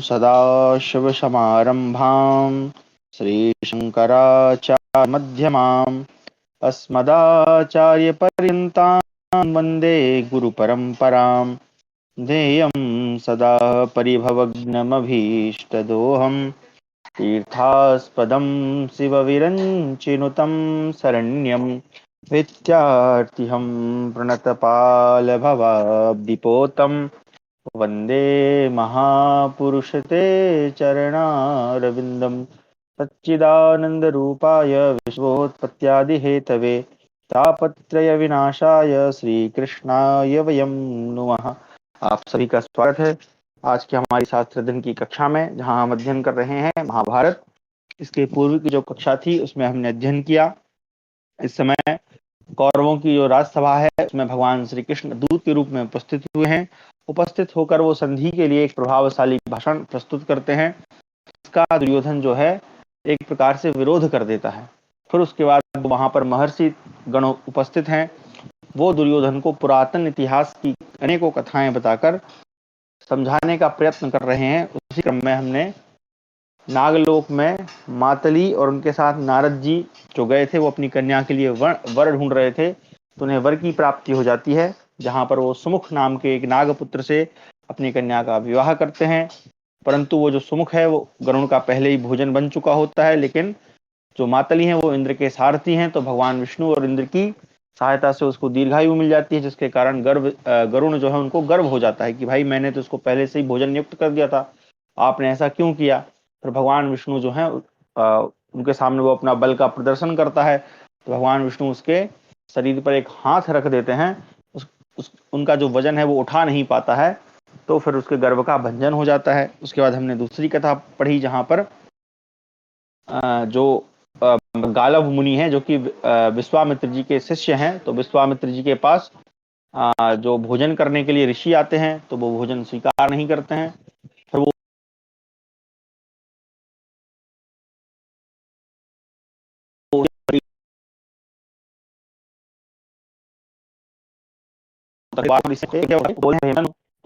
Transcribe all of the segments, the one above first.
सदाशिवसमारम्भां श्रीशङ्कराचार्यमध्यमाम् अस्मदाचार्यपर्यन्तां वन्दे गुरुपरम्पराम्। ध्येयं सदा परिभवग्नमभीष्टदोहम् तीर्थास्पदं शिवविरञ्चिनुतं शरण्यं विद्यार्थिहं प्रणतपालभवाब्धिपोतं वन्दे महापुरुषते चरणारविन्दं सच्चिदानन्दरूपाय विश्वोत्पत्त्यादिहेतवे तापत्रयविनाशाय श्रीकृष्णाय वयं नुमः। आप सभी का स्वागत है आज की हमारी शास्त्र अध्ययन की कक्षा में, जहां हम अध्ययन कर रहे हैं महाभारत। इसके पूर्व की जो कक्षा थी उसमें हमने अध्ययन किया। इस समय कौरवों की जो राजसभा है उसमें भगवान श्री कृष्ण दूत के रूप में उपस्थित हुए हैं। उपस्थित होकर वो संधि के लिए एक प्रभावशाली भाषण प्रस्तुत करते हैं। इसका दुर्योधन जो है एक प्रकार से विरोध कर देता है। फिर उसके बाद वहां पर महर्षि गण उपस्थित हैं। वो दुर्योधन को पुरातन इतिहास की अनेकों कथाएं बताकर समझाने का प्रयत्न कर रहे हैं। उसी क्रम में हमने नागलोक में मातली और उनके साथ नारद जी जो गए थे, वो अपनी कन्या के लिए वर ढूंढ रहे थे, तो उन्हें वर की प्राप्ति हो जाती है, जहां पर वो सुमुख नाम के एक नागपुत्र से अपनी कन्या का विवाह करते हैं। परंतु वो जो सुमुख है वो गरुण का पहले ही भोजन बन चुका होता है, लेकिन जो मातली हैं वो इंद्र के सारथी हैं, तो भगवान विष्णु और इंद्र की सहायता से उसको दीर्घायु मिल जाती है, जिसके कारण गरुण जो है उनको गर्व हो जाता है कि भाई मैंने तो इसको पहले से ही भोजन नियुक्त कर दिया था, आपने ऐसा क्यों किया। फिर भगवान विष्णु जो है उनके सामने वो अपना बल का प्रदर्शन करता है, तो भगवान विष्णु उसके शरीर पर एक हाथ रख देते हैं। उनका जो वजन है वो उठा नहीं पाता है, तो फिर उसके गर्भ का भंजन हो जाता है। उसके बाद हमने दूसरी कथा पढ़ी, जहां पर जो गालव मुनि हैं जो कि विश्वामित्र जी के शिष्य हैं, तो विश्वामित्र जी के पास जो भोजन करने के लिए ऋषि आते हैं, तो वो भोजन स्वीकार नहीं करते हैं। फिर वो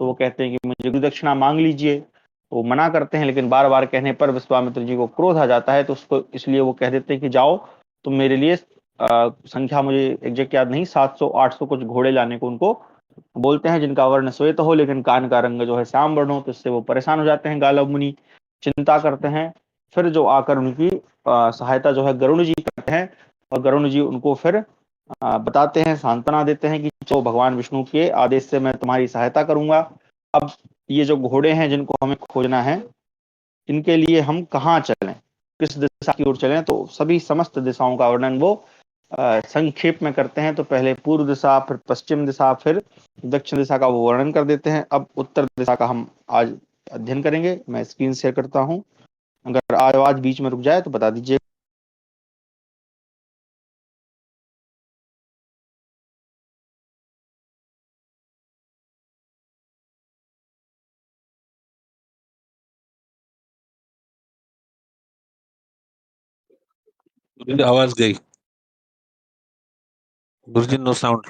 तो वो कहते हैं कि मुझे गुरु दक्षिणा मांग लीजिए, तो वो मना करते हैं, लेकिन बार बार कहने पर विश्वामित्र जी को क्रोध आ जाता है, तो उसको इसलिए वो कह देते हैं कि जाओ तुम मेरे लिए संख्या मुझे एग्जैक्ट याद नहीं, 700-800 कुछ घोड़े लाने को उनको बोलते हैं, जिनका वर्ण श्वेत हो लेकिन कान का रंग जो है श्याम वर्ण हो। तो इससे वो परेशान हो जाते हैं, गालव मुनि चिंता करते हैं। फिर जो आकर उनकी सहायता जो है गरुण जी करते हैं, और गरुण जी उनको फिर बताते हैं, सांत्वना देते हैं कि जो भगवान विष्णु के आदेश से मैं तुम्हारी सहायता करूंगा। अब ये जो घोड़े हैं जिनको हमें खोजना है, इनके लिए हम कहाँ चलें, किस दिशा की ओर चलें, तो सभी समस्त दिशाओं का वर्णन वो संक्षेप में करते हैं। तो पहले पूर्व दिशा, फिर पश्चिम दिशा, फिर दक्षिण दिशा का वो वर्णन कर देते हैं। अब उत्तर दिशा का हम आज अध्ययन करेंगे। मैं स्क्रीन शेयर करता हूँ, अगर आवाज बीच में रुक जाए तो बता दीजिए। आवाज गई गुरुजी, नो साउंड।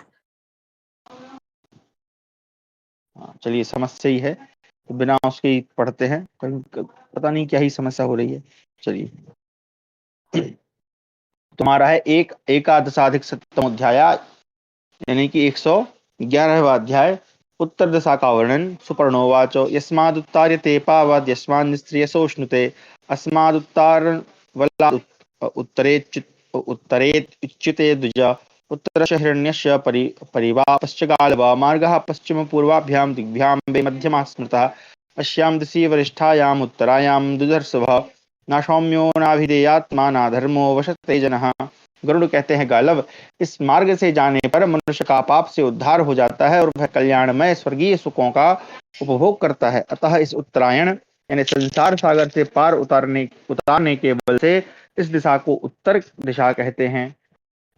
चलिए, समस्या ही है तो बिना उसके ही पढ़ते हैं, पता नहीं क्या ही समस्या हो रही है। चलिए, तुम्हारा है एकादशाधिक सप्तम अध्याय, यानी कि 111वां अध्याय, उत्तर दिशा का वर्णन। सुपर्णोवाचो यस्मादुत्तार्य ते पावद यस्मान्निस्त्रियसोष्णुते अस्मादुत्तार वल्ला उत्तरे उच्यते द्विज उत्तरस्य हिरण्यस्य परिवापश्च गालव मार्गः पश्चिम पूर्वाभ्यां दिग्भ्यां वे मध्यमा स्मृतः अस्यां दिशि वरिष्ठायाम् उत्तरायां दुधर्षभः न सौम्यो नाभिधेयात्मा न धर्मो वशते जनः। गरुड़ कहते हैं, गालव, इस मार्ग से जाने पर मनुष्य का पाप से उद्धार हो जाता है और वह कल्याणमय स्वर्गीय सुखों का उपभोग करता है। अतः इस उत्तरायण यानी संसार सागर से पार उतारने के बल से इस दिशा को उत्तर दिशा कहते हैं।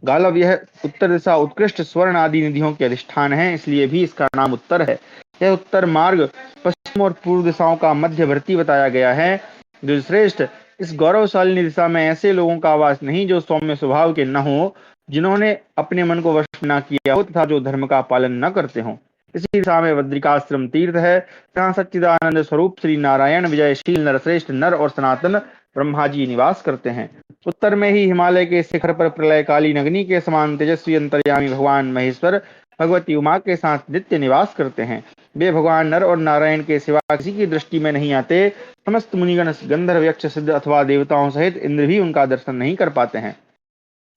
गालव, यह उत्तर दिशा उत्कृष्ट स्वर्ण आदि निधियों के अधिष्ठान है, इसलिए भी इसका नाम उत्तर है। यह उत्तर मार्ग पश्चिम और पूर्व दिशाओं का मध्यवर्ती बताया गया है। जो श्रेष्ठ, इस गौरवशालिनी दिशा में ऐसे लोगों का वास नहीं जो सौम्य स्वभाव के न हो, जिन्होंने अपने मन को वश न किया हो तथा जो धर्म का पालन न करते हों। इसी दिशा में बद्रिकाश्रम तीर्थ है, जहाँ सच्चिदानंद स्वरूप श्री नारायण विजयशील नरश्रेष्ठ नर और सनातन ब्रह्मा जी निवास करते हैं। उत्तर में ही हिमालय के शिखर पर प्रलयकालीन अग्नि के समान तेजस्वी अंतर्यामी भगवान महेश्वर भगवती उमा के साथ नित्य निवास करते हैं। वे भगवान नर और नारायण के सिवा किसी की दृष्टि में नहीं आते। समस्त मुनिगण गंधर्व यक्ष सिद्ध अथवा देवताओं सहित इंद्र भी उनका दर्शन नहीं कर पाते हैं।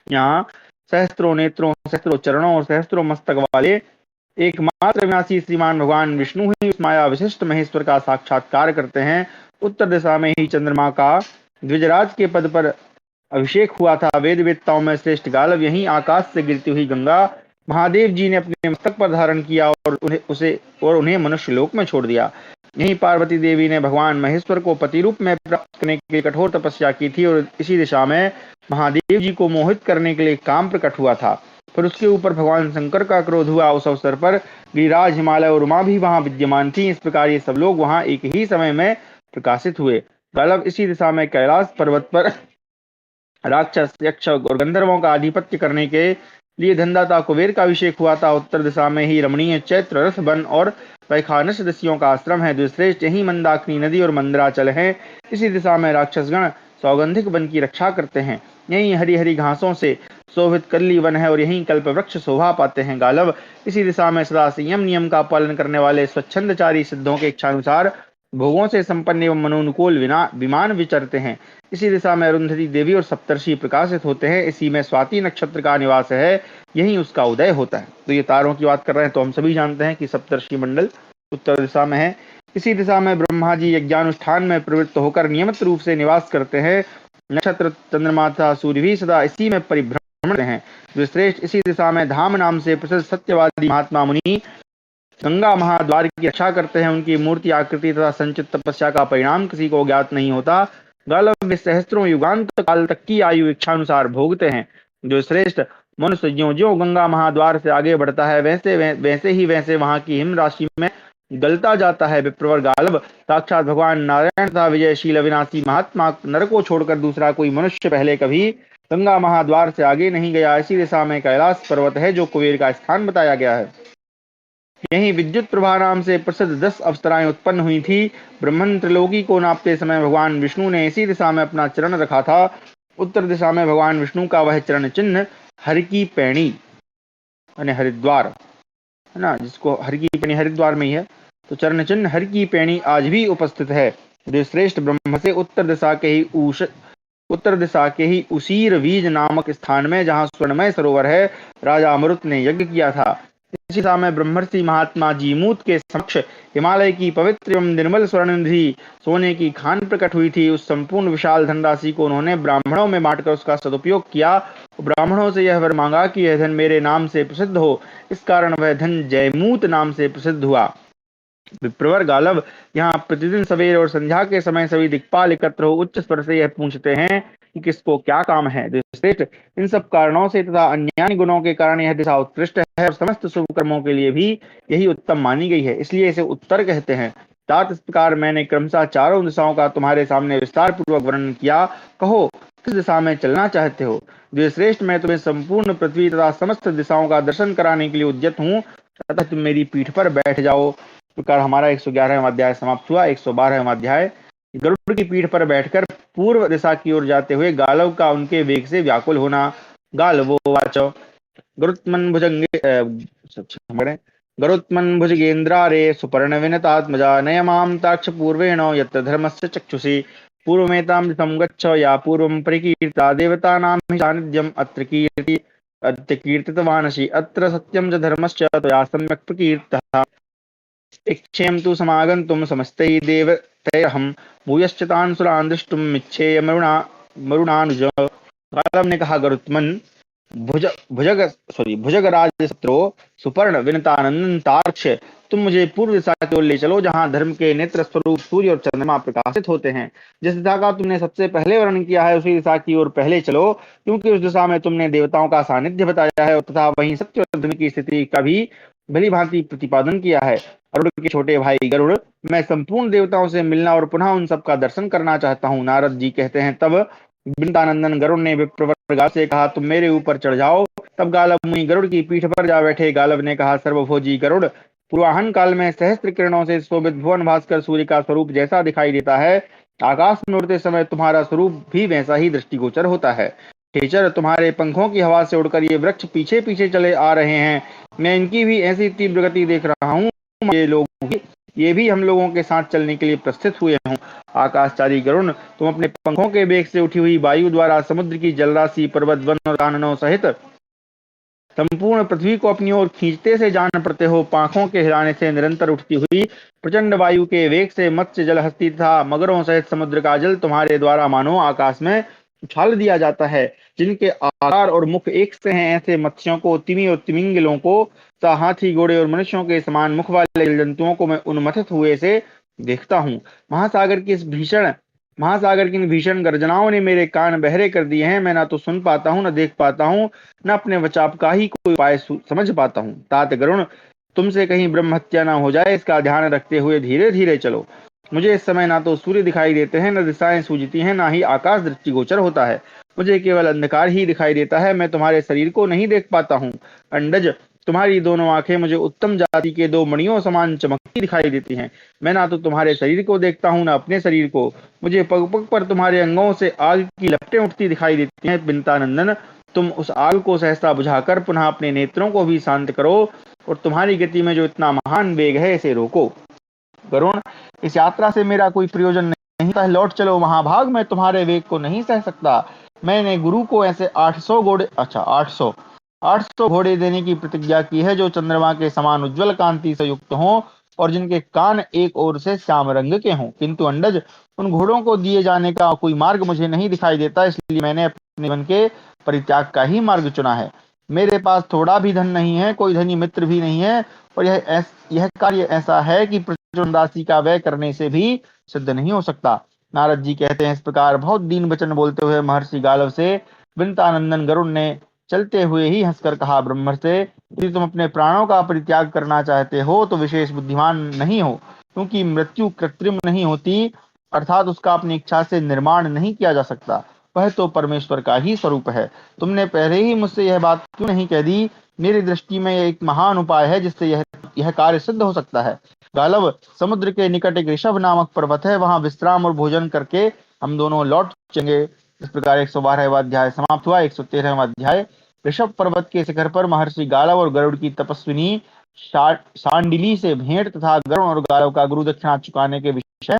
यहाँ सहस्त्रों नेत्रों, सहस्त्रों चरणों और सहस्त्रों मस्तक वाले एकमात्र अविनाशी श्रीमान भगवान विष्णु ही उस माया विशिष्ट महेश्वर का साक्षात्कार करते हैं। उत्तर दिशा में ही चंद्रमा का द्विजराज के पद पर अभिषेक हुआ था। वेद वेदताओं में श्रेष्ठ गालव यहीं आकाश से गिरती हुई गंगा महादेव जी ने अपने मस्तक पर धारण किया और उन्हें मनुष्य लोक में छोड़ दिया। यहीं पार्वती देवी ने भगवान महेश्वर को पति रूप में प्राप्त करने के लिए कठोर तपस्या की थी और इसी दिशा में महादेव जी को मोहित करने के लिए काम प्रकट हुआ था। फिर उसके ऊपर भगवान शंकर का क्रोध हुआ। उस अवसर पर गिरिराज, हिमालय और उमा भी वहां विद्यमान थी। इस प्रकार ये सब लोग वहां एक ही समय में प्रकाशित हुए। गालव इसी दिशा में कैलाश पर्वत पर राक्षस, यक्ष और गंधर्वों का आधिपत्य करने के लिए धनदाता कुबेर का अभिषेक हुआ था। उत्तर दिशा में ही रमणीय चैत्र रस वन और वैखानस ऋषियों का आश्रम है। द्विश्रेष्ठ यही मंदाकिनी नदी और मंदराचल है। इसी दिशा में राक्षसगण सौगंधिक वन की रक्षा करते हैं। यही हरी हरी घासों से शोभित कल्ली वन है और यहीं कल्प वृक्ष शोभा पाते हैं। गालव इसी दिशा में सदा संयम नियम का पालन करने वाले स्वच्छंदचारी सिद्धों के इच्छानुसार भोगों से संपन्न एवं मनोनुकूल विमान विचरते हैं। इसी दिशा में अरुंधति देवी और सप्तर्षि प्रकाशित होते हैं। इसी में स्वाति नक्षत्र का निवास है, यहीं उसका उदय होता है। तो ये तारों की बात कर रहे हैं, तो हम सभी जानते हैं कि सप्तर्षि मंडल उत्तर दिशा में है। इसी दिशा में ब्रह्मा जी यज्ञानुष्ठान में प्रवृत्त होकर नियमित रूप से निवास करते हैं। नक्षत्र, चंद्रमा तथा सूर्य भी सदा इसी में परिभ्रमण हैं। श्रेष्ठ इसी दिशा में धाम नाम से प्रसिद्ध सत्यवादी महात्मा मुनि गंगा महाद्वार की रक्षा करते हैं। उनकी मूर्ति आकृति तथा संचित तपस्या का परिणाम किसी को ज्ञात नहीं होता। गालव में सहस्त्रों युगांत काल तक की आयु इच्छानुसार भोगते हैं। जो श्रेष्ठ मनुष्य ज्यों ज्यों गंगा महाद्वार से आगे बढ़ता है वैसे वहां की हिम राशि में गलता जाता है। विप्रवर गालव साक्षात भगवान नारायण तथा विजयशील अविनाशी महात्मा नर को छोड़कर दूसरा कोई मनुष्य पहले कभी गंगा महाद्वार से आगे नहीं गया। इसी दिशा में कैलाश पर्वत है, जो कुबेर का स्थान बताया गया है। यहीं विद्युत प्रभा नाम से प्रसिद्ध 10 अप्सराएं उत्पन्न हुई थी। ब्रह्मन त्रिलोकी को नापते समय भगवान विष्णु ने इसी दिशा में अपना चरण रखा था। उत्तर दिशा में भगवान विष्णु का वह चरण चिन्ह हर की पैणी यानी हरिद्वार है ना, जिसको हर की पैणी हरिद्वार में ही है, तो चरण चिन्ह हर की पैणी आज भी उपस्थित है। श्रेष्ठ ब्रह्म से उत्तर दिशा के ही उसीर बीज नामक स्थान में, जहाँ स्वर्णमय सरोवर है, राजा अमरुत ने यज्ञ किया था। इसी दिशा में ब्रह्मर्षि महात्मा जीमूत के समक्ष हिमालय की पवित्र एवं निर्मल स्वर्ण निधि सोने की खान प्रकट हुई थी। उस संपूर्ण विशाल धनराशि को उन्होंने ब्राह्मणों में बांटकर उसका सदुपयोग किया। ब्राह्मणों से यह वर मांगा कि यह धन मेरे नाम से प्रसिद्ध हो। इस कारण वह धन जयमूत नाम से प्रसिद्ध हुआ। विप्रवर गालव यहाँ प्रतिदिन सवेरे और संध्या के समय सभी दिक्पाल एकत्र हो उच्च स्वर से यह पूछते हैं कि किसको क्या काम है। श्रेष्ठ इन सब कारणों से तथा अन्य गुणों के कारण यह दिशा उत्कृष्ट है और समस्त शुभ कर्मों के लिए भी यही उत्तम मानी गई है, इसलिए इसे उत्तर कहते हैं। तात इस प्रकार मैंने क्रमशः चारों दिशाओं का तुम्हारे सामने विस्तार पूर्वक वर्णन किया। कहो किस दिशा में चलना चाहते हो। श्रेष्ठ मैं तुम्हें संपूर्ण पृथ्वी तथा समस्त दिशाओं का दर्शन कराने के लिए उद्यत हूँ, अतः तुम मेरी पीठ पर बैठ जाओ। प्रकार हमारा 111वां अध्याय समाप्त हुआ। 112वां अध्याय गरुड़ की पीठ पर बैठकर पूर्व दिशा की ओर जाते हुए गालव का उनके वेग से व्याकुल होना। गालवो वाच गरुत्मन भुजंगे गरुत्मन भुजगेन्द्रारे सुपर्ण विनतात्मजा नयमाम ताक्ष पूर्वेण यत्र धर्मस्य चक्षुषी पूर्वमेतां दिशं गच्छ या पूर्वं परिकीर्ता देवतानां हि सान्निध्यम् अत्र कीर्तितवानसि अत्र सत्यं च धर्मश्च त्वया सम्यक् प्रकीर्तितः इक्षेम तु समागन्तुं समस्तैः देवतैरहं भूयश्च तान् सुरान् दृष्टुम् इच्छेय मरुणानुज। गालव ने कहा, गरुत्मन भुजगराज शत्रु सुपर्ण विनतानंदन तार्क्ष, तुम मुझे पूर्व दिशा की ओर ले चलो, जहाँ धर्म के नेत्र स्वरूप सूर्य और चंद्रमा प्रकाशित होते हैं। जिस दिशा का तुमने सबसे पहले वर्णन किया है उसी दिशा की ओर पहले चलो, क्योंकि उस दिशा में तुमने देवताओं का सानिध्य बताया है तथा वहीं सत्य और धर्म की स्थिति का भी भली भांति प्रतिपादन किया है। अरुण के छोटे भाई गरुड़, मैं संपूर्ण देवताओं से मिलना और पुनः उन सबका दर्शन करना चाहता हूँ। नारद जी कहते हैं, तब विनतानंदन गरुड़ ने विप्रवर गाल से कहा, तुम मेरे ऊपर चढ़ जाओ। तब गालव मुनि गरुड़ की पीठ पर जा बैठे। गालव ने कहा, सर्वभोजी गरुड़, पूर्वाहन काल में सहस्त्र किरणों से शोभित भुवन भास्कर सूर्य का स्वरूप जैसा दिखाई देता है, आकाश में उड़ते समय तुम्हारा स्वरूप भी वैसा ही दृष्टिगोचर होता है। खेचर, तुम्हारे पंखों की हवा से उड़कर ये वृक्ष पीछे पीछे चले आ रहे हैं। मैं इनकी भी ऐसी तीव्र गति देख रहा हूँ, ये भी हम लोगों के साथ चलने के लिए प्रस्थित हुए हों। आकाशचारी गरुण, तुम अपने पंखों के वेग से उठी हुई वायु द्वारा समुद्र की जलराशि, पर्वत, वन और काननों सहित संपूर्ण पृथ्वी को अपनी ओर खींचते से जान पड़ते हो। पांखों के हिलाने से निरंतर उठती हुई प्रचंड वायु के वेग से मत्स्य, जल हस्ती तथा मगरों सहित समुद्र का जल तुम्हारे द्वारा मानो आकाश में उछाल दिया जाता है। जिनके आकार और मुख एक से हैं, ऐसे मत्स्यों को, तिमी और तिमिंगलों को तथा हाथी, घोड़े और मनुष्यों के समान मुख वाले जल जंतुओं को मैं उन्मथित हुए से देखता हूँ। महासागर की इन भीषण गर्जनाओं ने मेरे कान बहरे कर दिए हैं। मैं ना तो सुन पाता हूँ, न देख पाता हूँ, न अपने बचाव का ही कोई उपाय समझ पाता हूँ। तात गरुण, तुमसे कहीं ब्रह्म हत्या ना हो जाए, इसका ध्यान रखते हुए धीरे धीरे चलो। मुझे इस समय ना तो सूर्य दिखाई देते हैं, न दिशाएं सूझती हैं, ना ही आकाश दृष्टिगोचर होता है। मुझे केवल अंधकार ही दिखाई देता है। मैं तुम्हारे शरीर को नहीं देख पाता हूँ। अंडज, तुम्हारी दोनों आंखें मुझे उत्तम जाति के दो मणियों समान चमकती दिखाई देती हैं। मैं ना तो तुम्हारे शरीर को देखता हूँ, ना अपने शरीर को। मुझे पग पग पर तुम्हारे अंगों से आग की लपटें उठती दिखाई देती हैं। बिंतानंदन, तुम उस आग को सहसा बुझाकर पुनः अपने नेत्रों को भी शांत करो और तुम्हारी गति में जो इतना महान वेग है, इसे रोको। वरुण, इस यात्रा से मेरा कोई प्रयोजन नहीं था। लौट चलो महाभाग, मैं तुम्हारे वेग को नहीं सह सकता। मैंने गुरु को ऐसे 800 घोड़े देने की प्रतिज्ञा की है, जो चंद्रमा के समान उज्जवल कांति से युक्त हों और जिनके कान एक ओर से श्याम रंग के हों। किंतु अंडज, उन घोड़ों को दिए जाने का कोई मार्ग मुझे नहीं दिखाई देता, इसलिए मैंने अपने जीवन के परित्याग का ही मार्ग चुना है। मेरे पास थोड़ा भी धन नहीं है, कोई धनी मित्र भी नहीं है, और यह कार्य ऐसा है कि प्रचुर राशि का व्यय करने से भी सिद्ध नहीं हो सकता। नारद जी कहते हैं, इस प्रकार बहुत दीन वचन बोलते हुए महर्षि गालव से विंतानंदन गरुड़ ने चलते हुए ही हंसकर कहा, ब्रह्म से, यदि तुम अपने प्राणों का परित्याग करना चाहते हो तो विशेष बुद्धिमान नहीं हो, क्योंकि मृत्यु कृत्रिम नहीं होती, अर्थात उसका अपनी इच्छा से निर्माण नहीं किया जा सकता। वह तो परमेश्वर का ही स्वरूप है। तुमने पहले ही मुझसे यह बात क्यों नहीं कह दी? मेरी दृष्टि में यह एक महान उपाय है जिससे यह कार्य सिद्ध हो सकता है। गालव, समुद्र के निकट एक ऋषभ नामक पर्वत है, वहां विश्राम और भोजन करके हम दोनों लौट चलेंगे। इस प्रकार 112वां अध्याय समाप्त हुआ। 113वां अध्याय, ऋषभ पर्वत के शिखर पर महर्षि गालव और गरुड़ की तपस्विनी शांडिली से भेंट तथा गरुड़ और गालव का गुरु दक्षिणा चुकाने के विषय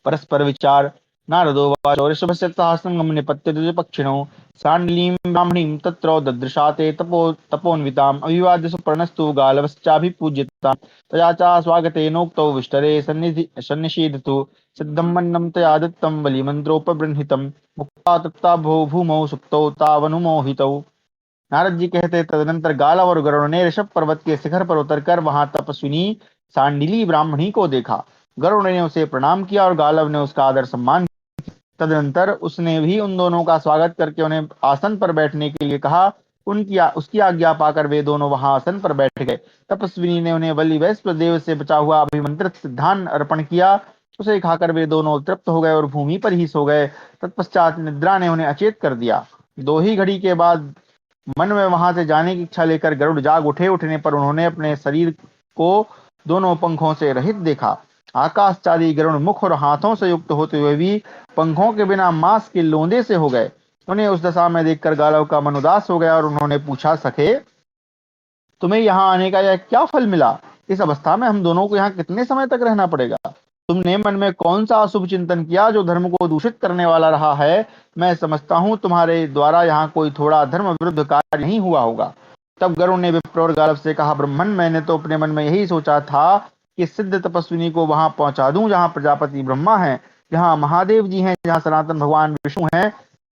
परस्पर विचार। नारदोवाच, ऋषभस्य सहस्रं निपत्य पक्षिणो शाण्डिलीं ब्राह्मणीं तत्र ददृशा ते तपोन्विताम् अभिवाद्य सुपर्णस्तु गालवश्चाभिपूज्यतां तया च स्वागतेनोक्तौ विष्टरे सन्निषीदतु सिद्धं मन्नं तया दत्तं बलिमन्त्रोपबृंहितं मुक्ता तप्ता भूमौ सुप्तौ तावनुमोहितौ। नारद जी कहते, तदनंतर गालव और गरुड़ ने ऋषभ पर्वत के शिखर पर उतरकर वहां तपस्विनी सांडिली ब्राह्मणी को देखा। गरुड़ ने उसे प्रणाम किया और गालव ने उसका आदर सम्मान किया। तदनंतर उसने भी उन दोनों का स्वागत करके उन्हें आसन पर बैठने के लिए कहा। उसकी आज्ञा पाकर वे दोनों वहां आसन पर बैठ गए। तपस्विनी ने उन्हें बलि वैश्व देव से बचा हुआ अभिमंत्रित सिद्धांत अर्पण किया। उसे खाकर वे दोनों तृप्त हो गए और भूमि पर ही सो गए। तत्पश्चात निद्रा ने उन्हें अचेत कर दिया। 2 ही घड़ी के बाद मन में वहां से जाने की इच्छा लेकर गरुड़ जाग उठे। उठने पर उन्होंने अपने शरीर को दोनों पंखों से रहित देखा। आकाशचारी गरुड़ मुख और हाथों से युक्त होते हुए भी पंखों के बिना मांस के लोंदे से हो गए। उन्हें उस दशा में देखकर गालव का मन उदास हो गया और उन्होंने पूछा, सखे, तुम्हें यहाँ आने का यह क्या फल मिला? इस अवस्था में हम दोनों को यहाँ कितने समय तक रहना पड़ेगा? तुमने मन में कौन सा अशुभ चिंतन किया जो धर्म को दूषित करने वाला रहा है? मैं समझता हूँ तुम्हारे द्वारा यहाँ कोई थोड़ा धर्म विरुद्ध कार्य नहीं हुआ होगा। तब गरुड़ ने विप्र और गालव से कहा, ब्रह्मन, मैंने तो अपने मन में यही सोचा था कि सिद्ध तपस्विनी को वहां पहुंचा दूं जहां प्रजापति ब्रह्मा है, जहां महादेव जी हैं, जहां सनातन भगवान विष्णु हैं,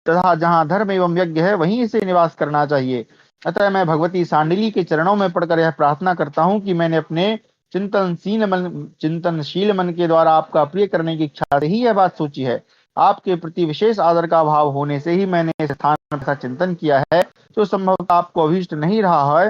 तथा जहां धर्म एवं यज्ञ है, वहीं इसे निवास करना चाहिए। अतः मैं भगवती सांडिली के चरणों में पड़कर यह प्रार्थना करता हूँ कि मैंने अपने चिंतनशील मन के द्वारा आपका प्रिय करने की इच्छा से ही यह बात सोची है। आपके प्रति विशेष आदर का भाव होने से ही मैंने इस स्थान का चिंतन किया है, जो संभवतः आपको अभीष्ट नहीं रहा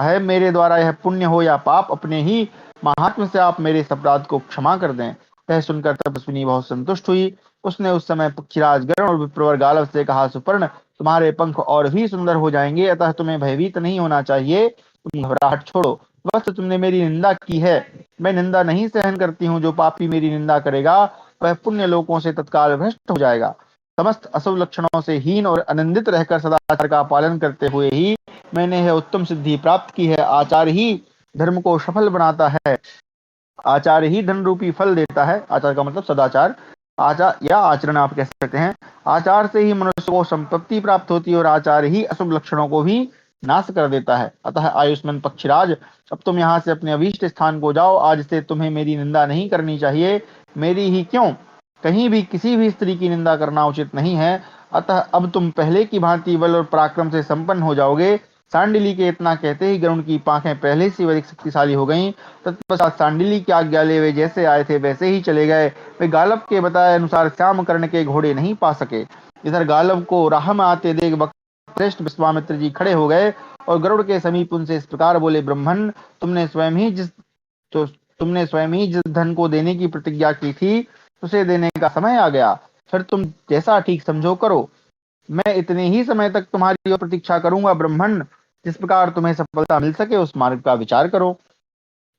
है। मेरे द्वारा यह पुण्य हो या पाप, अपने ही महात्म से आप मेरे इस अपराध को क्षमा कर दें। यह सुनकर तपस्विनी बहुत संतुष्ट हुई। उसने उस समय पक्षीराज गरुड़ और विप्रवर गालव से कहा, सुपर्ण, तुम्हारे पंख और भी सुंदर हो जाएंगे, अतः तुम्हें भयभीत नहीं होना चाहिए। तुम घबराहट छोड़ो, वत्स तुमने मेरी निंदा की है, मैं निंदा नहीं सहन करती हूँ। जो पापी मेरी निंदा करेगा वह पुण्य लोकों से तत्काल भ्रष्ट हो जाएगा। समस्त अशुभ लक्षणों से हीन और आनंदित रहकर सदाचार का पालन करते हुए ही मैंने यह उत्तम सिद्धि प्राप्त की है। आचार ही धर्म को सफल बनाता है, आचार ही धन रूपी फल देता है। आचार का मतलब सदाचार, आचार या आचरण आप कह सकते हैं। आचार से ही मनुष्य को संपत्ति प्राप्त होती है और आचार ही अशुभ लक्षणों को भी नाश कर देता है। अतः आयुष्मान पक्षीराज, अब तुम यहाँ से अपने अभीष्ट स्थान को जाओ। आज से तुम्हें मेरी निंदा नहीं करनी चाहिए। मेरी ही क्यों, कहीं भी किसी भी स्त्री की निंदा करना उचित नहीं है। अतः अब तुम पहले की भांति बल और पराक्रम से संपन्न हो जाओगे। सांडिली के इतना कहते ही गरुड़ की पांखें पहले से अधिक शक्तिशाली हो गईं। तत्पश्चात सांडिली की आज्ञा ले वे जैसे आए थे वैसे ही चले गए। वे गालब के बताए अनुसार श्याम कर्ण के घोड़े नहीं पा सके। इधर गालब को राह में आते देख श्रेष्ठ विश्वामित्र जी खड़े हो गए और गरुड़ के समीप उनसे इस प्रकार बोले, ब्रह्मन, तुमने स्वयं ही जिस धन को देने की प्रतिज्ञा की थी उसे देने का समय आ गया। फिर तुम जैसा ठीक समझो करो। मैं इतने ही समय तक तुम्हारी ओर प्रतीक्षा करूंगा। ब्रह्मन, जिस प्रकार तुम्हें सफलता मिल सके उस मार्ग का विचार करो।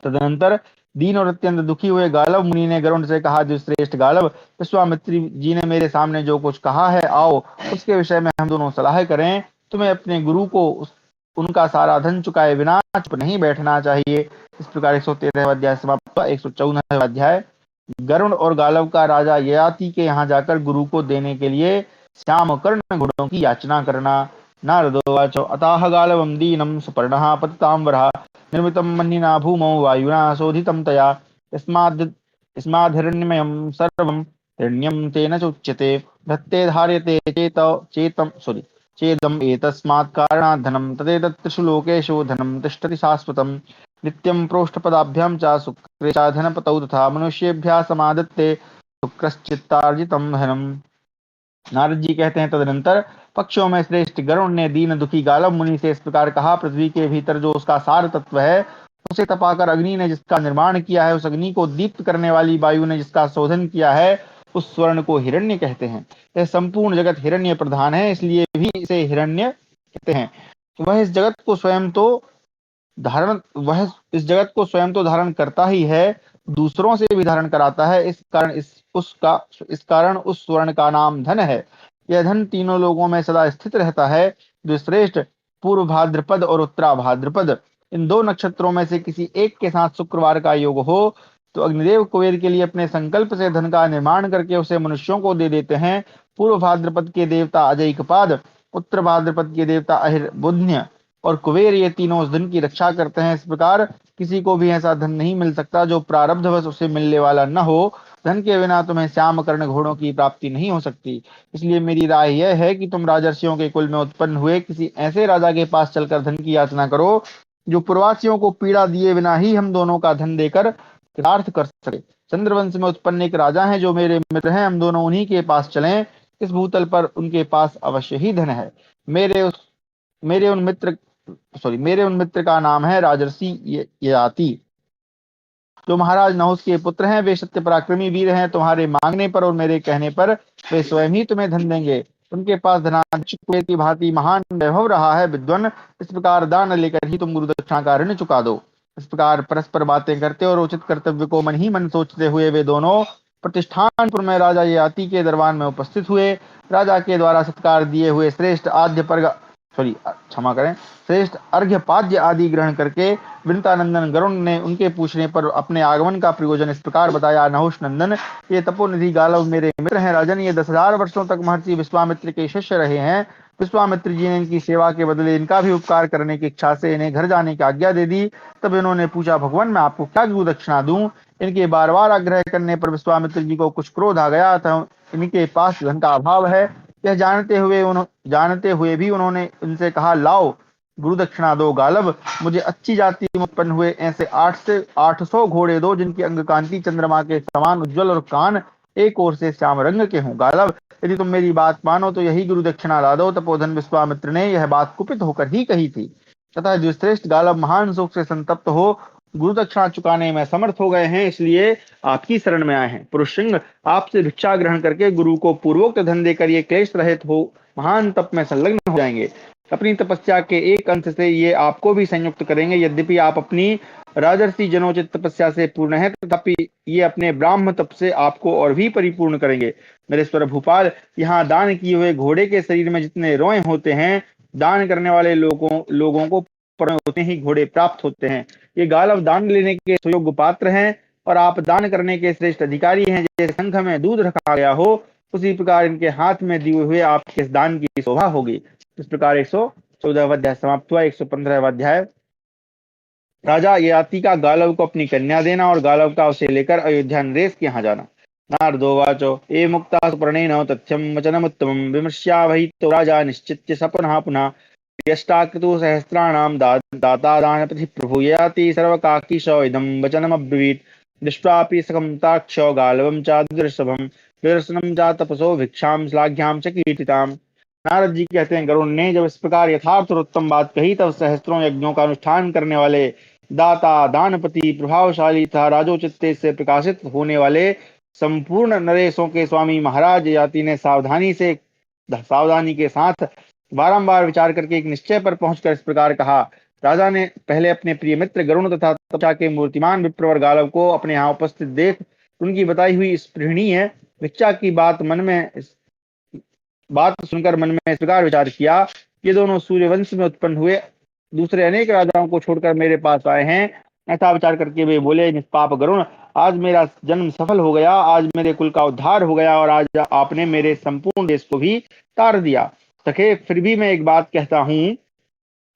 तदनंतर दीन और अत्यंत दुखी हुए गालव मुनि ने गरुड़ से कहा, जो श्रेष्ठ गालव, विश्वामित्री जी ने मेरे सामने जो कुछ कहा है, आओ उसके विषय में हम दोनों सलाह करें। तुम्हें अपने गुरु को उनका सारा धन चुकाए बिना चुप नहीं बैठना चाहिए। इस प्रकार 113वां अध्याय समाप्त हुआ। 114वां अध्याय, गरुड़ और गालव का राजा ययाति के यहाँ जाकर गुरु को देने के लिए श्याम कर्ण घोड़ों की याचना करना। नारदोवाच, अताह गालवं दीनं सुपर्णः पतितां वरः निर्मितं मन्निना भूमौ वायुना शोधितं तया यस्माद्हिरण्यमयं सर्वं हिरण्यं तेन चोच्यते धत्ते धार्यते चेदम् एतस्मात् कारणात् धनं तदेतत् त्रिषु लोकेषु धनं तिष्ठति शाश्वतं नित्यं प्रोष्ठपदाभ्यां च शुक्रे च धनपतौ तथा मनुष्येभ्यः समादत्ते शुक्रश्चित्तार्जितं धनम्। नारद जी कहते हैं, तदनंतर पक्षियों में श्रेष्ठ गरुड़ ने दीन दुखी गालव मुनि से इस प्रकार कहा, पृथ्वी के भीतर जो उसका सार तत्व है उसे तपाकर अग्नि ने जिसका निर्माण किया है, उस अग्नि को दीप्त करने वाली वायु ने जिसका शोधन किया है, उस स्वर्ण को हिरण्य कहते हैं। यह संपूर्ण जगत हिरण्य प्रधान है, इसलिए भी इसे हिरण्य कहते हैं। वह इस जगत को स्वयं तो धारण करता ही है, दूसरों से भी धारण कराता है। इस कारण उस स्वर्ण का नाम धन है। यह धन तीनों लोगों में सदा स्थित रहता है। जो श्रेष्ठ पूर्व भाद्रपद और उत्तरा भाद्रपद इन दो नक्षत्रों में से किसी एक के साथ शुक्रवार का योग हो तो अग्निदेव कुबेर के लिए अपने संकल्प से धन का निर्माण करके उसे मनुष्यों को दे देते हैं। पूर्व भाद्रपद के देवता अजयकपाद, उत्तर भाद्रपद के देवता अहिर्बुध्य और कुबेर, ये तीनों उस धन की रक्षा करते हैं। इस प्रकार किसी को भी ऐसा धन नहीं मिल सकता जो प्रारब्धवश उसे मिलने वाला न हो। धन के बिना तुम्हें श्याम कर्ण घोड़ों की प्राप्ति नहीं हो सकती। इसलिए मेरी राय यह है कि तुम राजर्षियों के कुल में उत्पन्न हुए किसी ऐसे राजा के पास चलकर धन की याचना करो जो पूर्ववासियों को पीड़ा दिए बिना ही हम दोनों का धन देकर कृतार्थ कर सके। चंद्रवंश में उत्पन्न एक राजा हैं जो मेरे मित्र हैं, हम दोनों उन्हीं के पास चलें। इस भूतल पर उनके पास अवश्य ही धन है। मेरे उन मित्र का नाम है राजर्षि ययाति, जो महाराज नहुष के पुत्र हैं। वे सत्य पराक्रमी वीर हैं। तुम्हारे मांगने पर और मेरे कहने पर वे स्वयं ही तुम्हें धन देंगे। उनके पास धनाध्यक्ष कुबेर की भांति महान वैभव रहा है। विद्वान, इस प्रकार दान लेकर ही तुम गुरु दक्षिणा का ऋण चुका दो। इस प्रकार परस्पर बातें करते और उचित कर्तव्य को मन ही मन सोचते हुए वे दोनों प्रतिष्ठानपुर में राजा ययाति के दरबार में उपस्थित हुए। राजा के द्वारा सत्कार दिए हुए श्रेष्ठ अर्घ्य पाद्य आदि ग्रहण करके विनतानंदन गरुड़ ने उनके पूछने पर अपने आगमन का प्रयोजन इस प्रकार बताया। नहुष नंदन, ये तपोनिधि गालव मेरे मित्र हैं। राजन, ये 10,000 वर्षों तक महर्षि विश्वामित्र के शिष्य रहे हैं। विश्वामित्र जी ने इनकी सेवा के बदले इनका भी उपकार करने की इच्छा से इन्हें घर जाने की आज्ञा दे दी। तब इन्होंने पूछा, भगवान, मैं आपको क्या गुरु दक्षिणा दूं? इनके बार बार आग्रह करने पर विश्वामित्र जी को कुछ क्रोध आ गया था। इनके पास धन का अभाव है, यह जानते हुए भी उन्होंने उनसे कहा, लाओ गुरु दक्षिणा दो। गालव, मुझे अच्छी जाति में उत्पन्न हुए ऐसे 800 घोड़े दो जिनकी अंग कांति चंद्रमा के समान उज्जवल और कान एक ओर से श्याम रंग के हों। गालव, यदि तुम मेरी बात मानो तो यही गुरु दक्षिणा ला दो। तपोधन विश्वामित्र ने यह बात कुपित होकर ही कही थी। तथा जो श्रेष्ठ गालव महान शोक से संतप्त हो गुरु दक्षिणा चुकाने में समर्थ हो गए हैं, इसलिए आपकी शरण में आए हैं। पुरुष सिंह, आपसे भिक्षा ग्रहण करके गुरु को पूर्वोक्त धन देकर ये क्लेश रहित हो महान तप में संलग्न हो जाएंगे। अपनी तपस्या के एक अंश से ये आपको भी संयुक्त करेंगे। यद्यपि आप अपनी राजर्षि जनोचित तपस्या से पूर्ण है, तथापि ये अपने ब्राह्म तप से आपको और भी परिपूर्ण करेंगे। नरेश्वर भूपाल, यहाँ दान किए हुए घोड़े के शरीर में जितने रोए होते हैं, दान करने वाले लोगों लोगों को होते ही घोड़े प्राप्त होते हैं। ये गालव दान लेने के सुयोग्य पात्र हैं और आप दान करने के श्रेष्ठ अधिकारी हैं। जैसे शंख में दूध रखा गया हो, उसी प्रकार इनके हाथ में दिए हुए आपके इस दान की शोभा होगी। इस प्रकार 114वां अध्याय समाप्त हुआ। 115वां अध्याय, राजा ययाति का गालव को अपनी कन्या देना और गालव का उसे लेकर अयोध्या नरेश के यहाँ जाना। नारदोवाचो ये मुक्ता सुपर्णेन तथ्यं वचनमुत्तमं विमृश्यावहि तो राजा निश्चित्य स पुनः पुनः यष्टाकृतु सहस्राणां दाता दानपति प्रभु ययाति सर्वकाकीश इदं वचनमब्रवीत्। दृष्ट्वापि सकंताक्ष गालवं च दुर्षभं दर्शनं च तपसो भिक्षां श्लाघ्यां च कीर्तिताम्। नारद जी कहते हैं, गरुड़ ने जब इस प्रकार यथार्थ और उत्तम बात कही, तब सहस्त्रों यज्ञों का अनुष्ठान करने वाले दाता दानपति प्रभावशाली तथा राजोचित से प्रकाशित होने वाले संपूर्ण नरेशों के स्वामी महाराज ययाति ने सावधानी के साथ बारंबार विचार करके एक निश्चय पर पहुंचकर इस प्रकार कहा। राजा ने पहले अपने प्रिय मित्र गरुण तथा तपस्या के मूर्तिमान विप्रवर गालव को अपने यहाँ उपस्थित देख उनकी बताई हुई स्पृहणीय भिक्षा की बात सुनकर मन में इस प्रकार विचार किया, ये दोनों सूर्यवंश में उत्पन्न हुए दूसरे अनेक राजाओं को छोड़कर मेरे पास आए हैं। ऐसा विचार करके वे बोले, निष्पाप गरुण, आज मेरा जन्म सफल हो गया, आज मेरे कुल का उद्धार हो गया और आज आपने मेरे संपूर्ण देश को भी तार दिया। सखे, फिर भी मैं एक बात कहता हूँ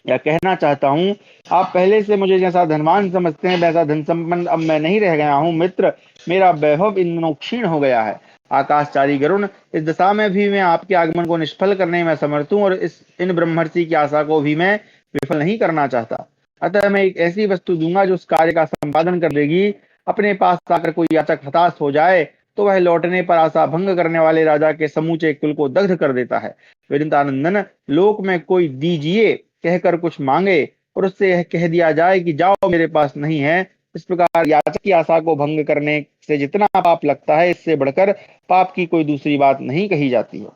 या कहना चाहता हूँ, आप पहले से मुझे जैसा धनवान समझते हैं वैसा धन संपन्न अब मैं नहीं रह गया हूँ। मित्र, मेरा वैभव इन दिनों क्षीण हो गया है। आकाशचारी गरुण, इस दशा में भी मैं आपके आगमन को निष्फल करने में समर्थ हूँ और इन ब्रह्मर्षि की आशा को भी मैं विफल नहीं करना चाहता। अतः मैं एक ऐसी वस्तु दूंगा जो उस कार्य का संपादन कर देगी। अपने पास आकर कोई याचक हताश हो जाए तो वह लौटने पर आशा भंग करने वाले राजा के समूचे कुल को दग्ध कर देता है। विरंतानंदन, लोक में कोई दीजिए कहकर कुछ मांगे और उससे यह कह दिया जाए कि जाओ मेरे पास नहीं है, इस प्रकार याचक की आशा को भंग करने से जितना पाप लगता है, इससे बढ़कर पाप की कोई दूसरी बात नहीं कही जाती है।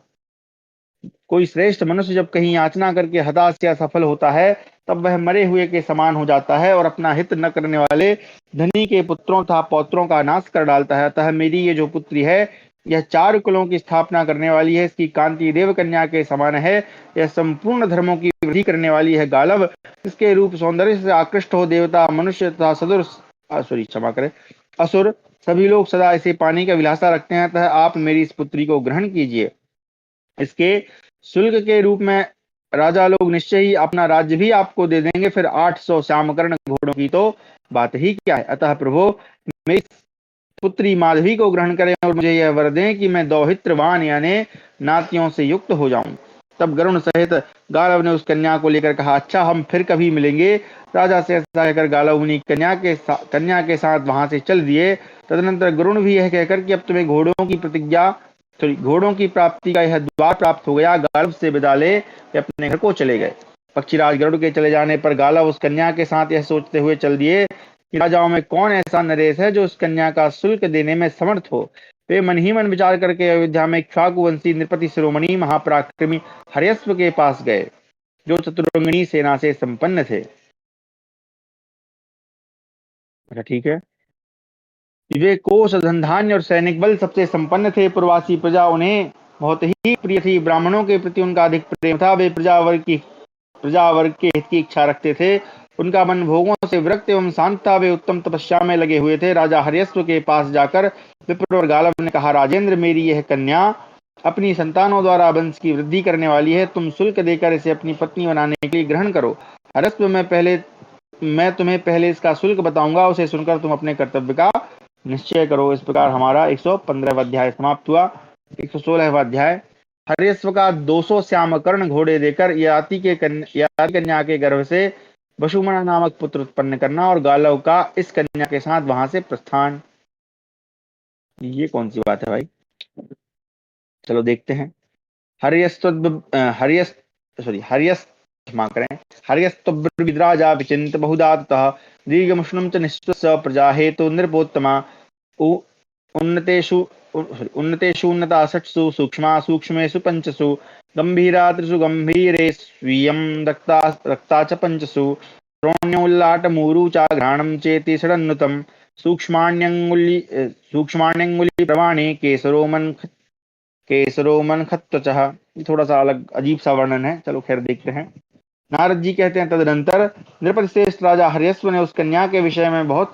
कोई श्रेष्ठ मनुष्य जब कहीं याचना करके हताश या सफल होता है, तब वह मरे हुए के समान हो जाता है और अपना हित न करने वाले धनी के पुत्रों तथा पौत्रों का नाश कर डालता है। अतः मेरी ये जो पुत्री है, यह 4 कुलों की स्थापना करने वाली है। इसकी कांति देव कन्या के समान है। यह संपूर्ण धर्मों की वृद्धि करने वाली है। गालव, इसके रूप सौंदर्य से आकृष्ट हो देवता, मनुष्य तथा क्षमा करें, असुर सभी लोग सदा इसे पाने की अभिलाषा रखते हैं। अतः आप मेरी इस पुत्री को ग्रहण कीजिए। इसके शुल्क के रूप में राजा लोग निश्चय ही अपना राज्य भी आपको दे देंगे। फिर 800 श्यामकर्ण घोड़ों की तो बात ही क्या है। अतः प्रभु, मेरी पुत्री माधवी को ग्रहण करें और मुझे यह वर दें कि मैं दौहित्रवान यानी नातियों से युक्त हो जाऊं। तब गरुण सहित गालव ने उस कन्या को लेकर कहा, अच्छा, हम फिर कभी मिलेंगे। राजा से ऐसा कहकर गालव उन्हीं कन्या के साथ वहां से चल दिए। तदनंतर गरुण भी यह कहकर कि अब तुम्हें घोड़ों की प्राप्ति का यह द्वार प्राप्त हो गया, गालव से विदा ले वे अपने घर को चले गए। पक्षीराज गरुड़ के चले जाने पर गालव उस कन्या के साथ यह सोचते हुए चल दिए कि राजाओं में कौन ऐसा नरेश है जो उस कन्या का शुल्क देने में समर्थ हो। वे मन ही मन विचार करके अयोध्या में इक्ष्वाकुवंशी नृपति शिरोमणि महापराक्रमी हर्यश्व के पास गए, जो चतुरंगिणी सेना से संपन्न थे। अच्छा, ठीक है। वे कोष धन धान्य और सैनिक बल सबसे संपन्न थे। पूर्वासी प्रजा उन्हें बहुत ही प्रिय थी। ब्राह्मणों के प्रति उनका अधिक प्रेम था। वे प्रजा वर्ग के हित की इच्छा रखते थे। उनका मन भोगों से विरक्त एवं शांत था। वे उत्तम तपस्या में लगे हुए थे। राजा हर्यश्व के पास जाकर विप्र गालव ने कहा, राजेंद्र, मेरी यह कन्या अपनी संतानों द्वारा वंश की वृद्धि करने वाली है। तुम शुल्क देकर इसे अपनी पत्नी बनाने के लिए ग्रहण करो। हर्यश्व, मैं तुम्हें पहले इसका शुल्क बताऊंगा, उसे सुनकर तुम अपने कर्तव्य का निश्चय करो। इस प्रकार हमारा 115वां अध्याय समाप्त हुआ। 116वां अध्याय, हर्यश्व का 200 श्यामकर्ण घोड़े देकर ययाति कन्या के गर्भ से वसुमना नामक पुत्र उत्पन्न करना और गालव का इस कन्या के साथ वहां से प्रस्थान। ये कौन सी बात है भाई? चलो देखते हैं। हर्यस्तब्रवीद्राजा विचिन्त्य बहुधा ततः दीर्घमुष्णं च निःश्वस्य प्रजा हेतु नृपोत्तमा उन्नतेषु उन्नतेषु उन्नता षट्सु सूक्ष्मा सूक्ष्मेषु पंचसु गंभीरा त्रिषु गंभीरे स्वीयं रक्ता रक्ता च पंचसु श्रोण्योल्लाटमूरु च घ्राणं चेति षडन्नुतम् सूक्ष्माण्यंगुली प्रमाणे केसरो मन खत्वचः। ये थोड़ा सा अलग अजीब सा वर्णन है, चलो खैर देखते हैं। नारद जी कहते हैं, तदनंतर नृपति श्रेष्ठ राजा हर्यश्व ने उस कन्या के विषय में बहुत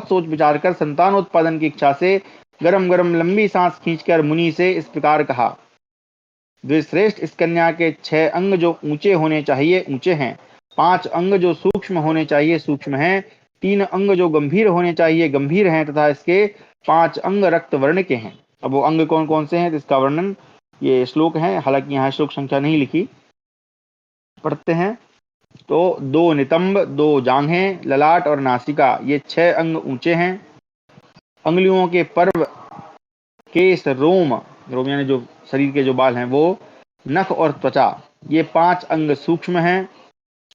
सोच विचार कर संतानोत्पादन की इच्छा से गरम गरम लंबी सांस खींचकर मुनि से इस प्रकार कहा। द्विश्रेष्ठ, इस कन्या के 6 अंग जो ऊंचे होने चाहिए ऊंचे हैं, 5 अंग जो सूक्ष्म होने चाहिए सूक्ष्म हैं, 3 अंग जो गंभीर होने चाहिए गंभीर हैं, तथा इसके 5 अंग रक्त वर्ण के हैं। अब वो अंग कौन कौन से हैं, इसका वर्णन ये श्लोक है, हालांकि यहाँ श्लोक संख्या नहीं लिखी, पढ़ते हैं। तो 2 नितंब, 2 जांघें, ललाट और नासिका, ये 6 अंग ऊंचे हैं। अंगुलियों के पर्व, केस, रोम रोम यानी जो शरीर के जो बाल हैं वो, नख और त्वचा, ये 5 अंग सूक्ष्म हैं।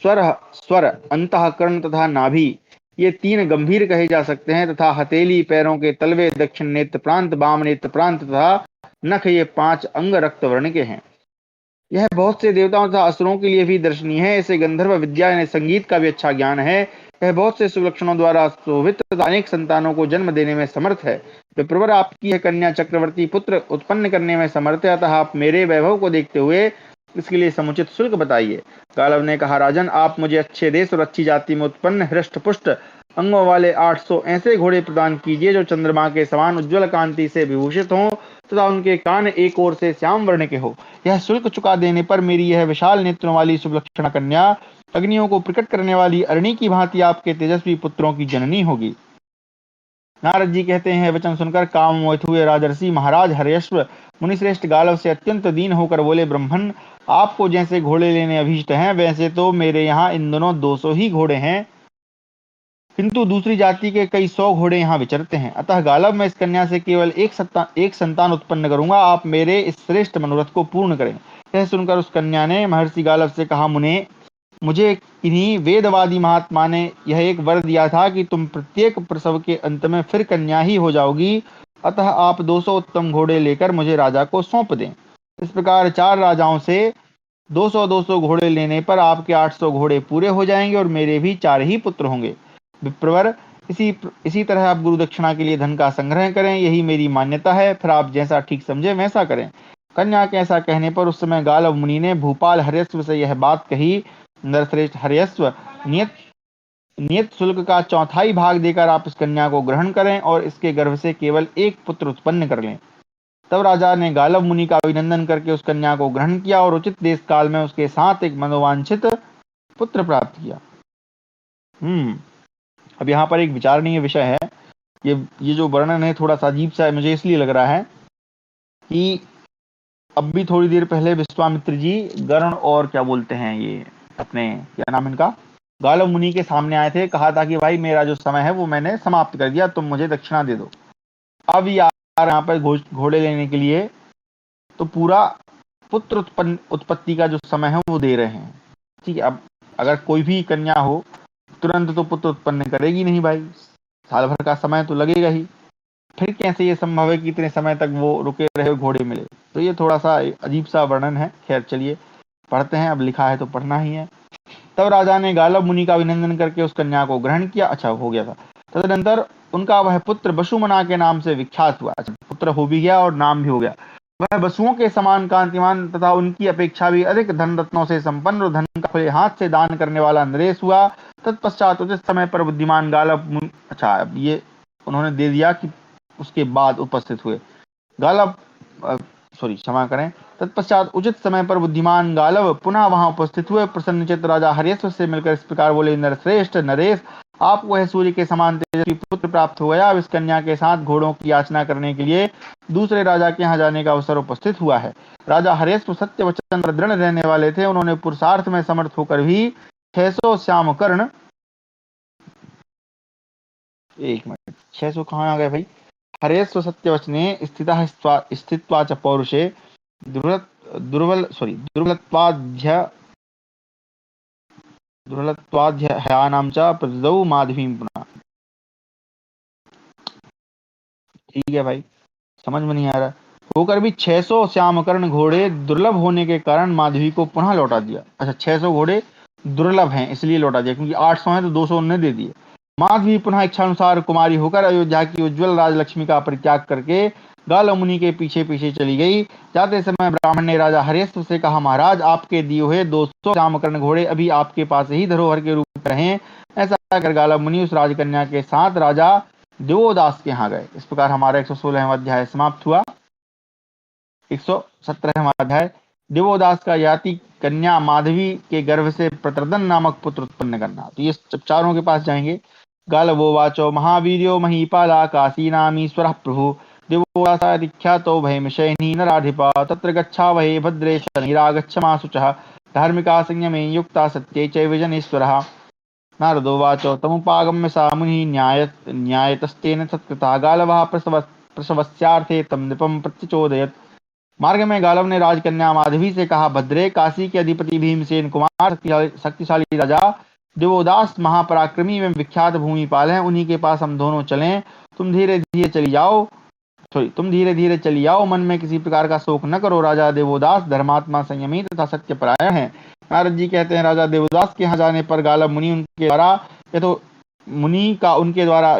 स्वर, अंतःकरण तथा नाभि, ये 3 गंभीर कहे जा सकते हैं, तथा हथेली, पैरों के तलवे, दक्षिण नेत्र प्रांत, वाम नेत्र प्रांत तथा नख, ये 5 अंग रक्त वर्ण के हैं। यह बहुत से देवताओं तथा असुरों के लिए भी दर्शनीय है। इसे गंधर्व विद्या यानी संगीत का भी अच्छा ज्ञान है। यह बहुत से सुलक्षणों द्वारा शोभित तथा अनेक संतानों को जन्म देने में समर्थ है। विप्रवर, आपकी यह कन्या चक्रवर्ती पुत्र उत्पन्न करने में समर्थ है, अतः आप मेरे वैभव को देखते हुए इसके लिए समुचित शुल्क बताइए। गालव ने कहा, राजन, आप मुझे अच्छे देश और अच्छी जाति में उत्पन्न हृष्ट पुष्ट अंगों वाले 800 ऐसे घोड़े प्रदान कीजिए जो चंद्रमा के समान उज्ज्वल कांति से विभूषित हों तथा उनके कान एक ओर से श्याम वर्ण के हो। यह शुल्क चुका देने पर मेरी यह विशाल नेत्रों वाली सुलक्षणा कन्या अग्नियों को प्रकट करने वाली अरणि की भांति आपके तेजस्वी पुत्रों की जननी होगी। नारद जी कहते हैं, वचन सुनकर काम मोहित हुए राजर्षि महाराज हर्यश्व मुनिश्रेष्ठ गालव से अत्यंत दीन होकर बोले, ब्रह्मन, आपको जैसे घोड़े लेने अभीष्ट हैं वैसे तो मेरे यहाँ इन दोनों 200 ही घोड़े हैं, किंतु दूसरी जाति के कई 100 घोड़े यहाँ विचरते हैं। अतः गालव, मैं इस कन्या से केवल एक संतान उत्पन्न करूंगा, आप मेरे इस श्रेष्ठ मनोरथ को पूर्ण करें। यह सुनकर उस कन्या ने महर्षि गालव से कहा, मुने, मुझे इन्हीं वेदवादी महात्मा ने यह एक वर दिया था कि तुम प्रत्येक प्रसव के अंत में फिर कन्या ही हो जाओगी, अतः आप 200 उत्तम घोड़े लेकर मुझे राजा को सौंप दें। इस प्रकार 4 राजाओं से 200-200 घोड़े लेने पर आपके 800 घोड़े पूरे हो जाएंगे और मेरे भी 4 ही पुत्र होंगे। विप्रवर, इसी तरह आप गुरु दक्षिणा के लिए धन का संग्रह करें, यही मेरी मान्यता है, फिर आप जैसा ठीक समझे वैसा करें। कन्या के ऐसा कहने पर उस समय गालव मुनि ने भूपाल हर्यश्व से यह बात कही, नरश्रेष्ठ हर्यश्व, नियत शुल्क का 1/4 भाग देकर आप इस कन्या को ग्रहण करें और इसके गर्भ से केवल एक पुत्र उत्पन्न कर लें। तब राजा ने गालव मुनि का अभिनंदन करके उस कन्या को ग्रहण किया और उचित देश काल में उसके साथ एक मनोवांछित पुत्र प्राप्त किया। अब यहाँ पर एक विचारणीय विषय है। ये जो वर्णन है थोड़ा सा अजीब सा मुझे इसलिए लग रहा है कि अब भी थोड़ी देर पहले विश्वामित्र जी गरुण और क्या बोलते हैं ये अपने क्या नाम इनका गालव मुनि के सामने आए थे, कहा था कि भाई मेरा जो समय है वो मैंने समाप्त कर दिया, तुम मुझे दक्षिणा दे दो। अब यार यहाँ पर घोड़े लेने के लिए तो पूरा पुत्र उत्पत्ति का जो समय है वो दे रहे हैं। ठीक है, अब अगर कोई भी कन्या हो तुरंत तो पुत्र उत्पन्न करेगी नहीं भाई, साल भर का समय तो लगेगा ही, फिर कैसे ये संभव है कि इतने समय तक वो रुके रहे घोड़े मिले। तो ये थोड़ा सा अजीब सा वर्णन है। खैर चलिए पढ़ते हैं, अब लिखा है तो पढ़ना ही है। तब राजा ने गालव मुनि का अभिनंदन करके उस कन्या को ग्रहण किया। अच्छा, हो गया था। तदनंतर उनका वह पुत्र वसुमना के नाम से विख्यात हुआ। अच्छा, पुत्र हो भी गया और नाम भी हो गया। वह वसुओं के समान कांतिमान तथा उनकी अपेक्षा भी अधिक धन रत्नों से संपन्न और धन का खुले हाथ से दान करने वाला नरेश हुआ। तत्पश्चात उचित समय पर बुद्धिमान गालव, अच्छा अब ये उन्होंने दे दिया कि उसके बाद उपस्थित हुए गालव, क्षमा करें, तत्पश्चात उचित समय पर बुद्धिमान गालव पुनः वहां उपस्थित हुए। प्रसन्नचित्त राजा हर्यश्व से मिलकर इस प्रकार बोले, नरश्रेष्ठ नरेश, आपको वह सूर्य के समान तेजस्वी पुत्र प्राप्त हो गया। अब इस कन्या के साथ घोड़ों की याचना करने के लिए दूसरे राजा के यहाँ जाने का अवसर उपस्थित हुआ है। राजा हर्यश्व सत्य वचन पर दृढ़ रहने वाले थे। उन्होंने पुरुषार्थ में समर्थ होकर भी 600 श्याम कर्ण, 1 मिनट, 600 कहाँ आ गए भाई, हरेस्व सत्यवचने स्थित्वा च पौरुषे दुर्बलत्वाध्यायानां च प्रतिदौ माधवीं पुनः। ठीक है भाई, समझ में नहीं आ रहा। होकर भी 600 श्यामकर्ण घोड़े दुर्लभ होने के कारण माधवी को पुनः लौटा दिया। अच्छा, 600 घोड़े दुर्लभ हैं इसलिए लौटा दिया, क्योंकि 800 हैं तो 200 उन्हें दे दिए। माधवी पुनः इच्छानुसार कुमारी होकर अयोध्या की उज्ज्वल राजलक्ष्मी का परित्याग करके गाल मुनि के पीछे पीछे चली गई। जाते समय ब्राह्मण ने राजा हरिश्व से कहा, महाराज, आपके दिए हुए 200 श्यामकर्ण घोड़े अभी आपके पास ही धरोहर के रूप में रहे। ऐसा कर गाल मुनि उस राजकन्या के साथ राजा देवोदास के यहाँ गए। इस प्रकार हमारा 116वां अध्याय समाप्त हुआ। 117वां अध्याय, देवोदास का याति कन्या माधवी के गर्भ से प्रतरदन नामक पुत्र उत्पन्न करना। तो ये चारों के पास जाएंगे। गालवो वाचो महावीर्यो महीपाला काशीनामीश्वरः प्रभु देवोदासादिख्यातो भयमिषैनी नराधिपा तत्र गच्छावहे भद्रे शनिरागच्छमाशुचः धार्मिका संयमे युक्ता सत्ये चैव जनेश्वरः। नारदोवाच तमुपागम्य सा मुनिः न्यायतस्तेन सत्कृता गालवः प्रसवस्यार्थे तम नृपं प्रत्यचोदयत्। मार्ग में गालव ने राजकन्या माधवी से कहा, भद्रे, काशी के अधिपति भीमसेन कुमार शक्तिशाली राजा देवोदास महापराक्रमी एवं विख्यात भूमिपाल हैं, उन्हीं के पास हम दोनों चलें। तुम धीरे धीरे चली जाओ तुम धीरे धीरे चली आओ, मन में किसी प्रकार का शोक न करो। राजा देवोदास धर्मात्मा, संयमी तथा सत्यपरायण है। नारद जी कहते हैं, राजा देवदास के यहाँ जाने पर गालव मुनि उनके द्वारा यथो मुनि का उनके द्वारा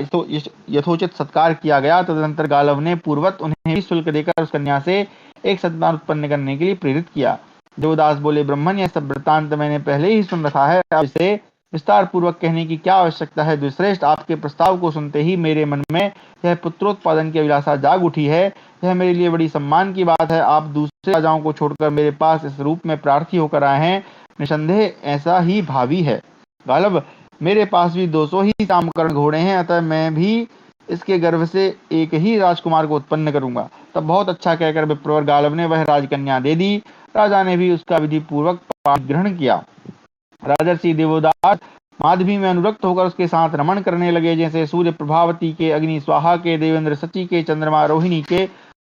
यथोचित सत्कार किया गया। तदनंतर गालव ने पूर्वत उन्हें भी शुल्क देकर उस कन्या से एक संतान उत्पन्न करने के लिए प्रेरित किया। देवदास बोले, ब्रह्मन, यह सब वृत्तांत मैंने पहले ही सुन रखा है, अब इसे विस्तार पूर्वक कहने की क्या आवश्यकता है। द्विश्रेष्ठ, आपके प्रस्ताव को सुनते ही मेरे मन में यह पुत्रोत्पादन की अभिलाषा जाग उठी है। यह मेरे लिए बड़ी सम्मान की बात है। आप दूसरे राजाओं को छोड़कर मेरे पास इस रूप में प्रार्थी होकर आए हैं, निसंदेह ऐसा ही भावी है। गालव, मेरे पास भी 200 ही श्यामकर्ण घोड़े हैं, अतः मैं भी इसके गर्भ से एक ही राजकुमार को उत्पन्न करूंगा। तब बहुत अच्छा कहकर विप्रवर गालव ने वह राजकन्या दे दी। राजा ने भी उसका विधि पूर्वक पाणी ग्रहण किया। राजर्षि देवोदास माधवी में अनुरक्त होकर उसके साथ रमण करने लगे, जैसे सूर्य प्रभावती के, अग्नि स्वाहा के, देवेंद्र सची के, चंद्रमा रोहिणी के।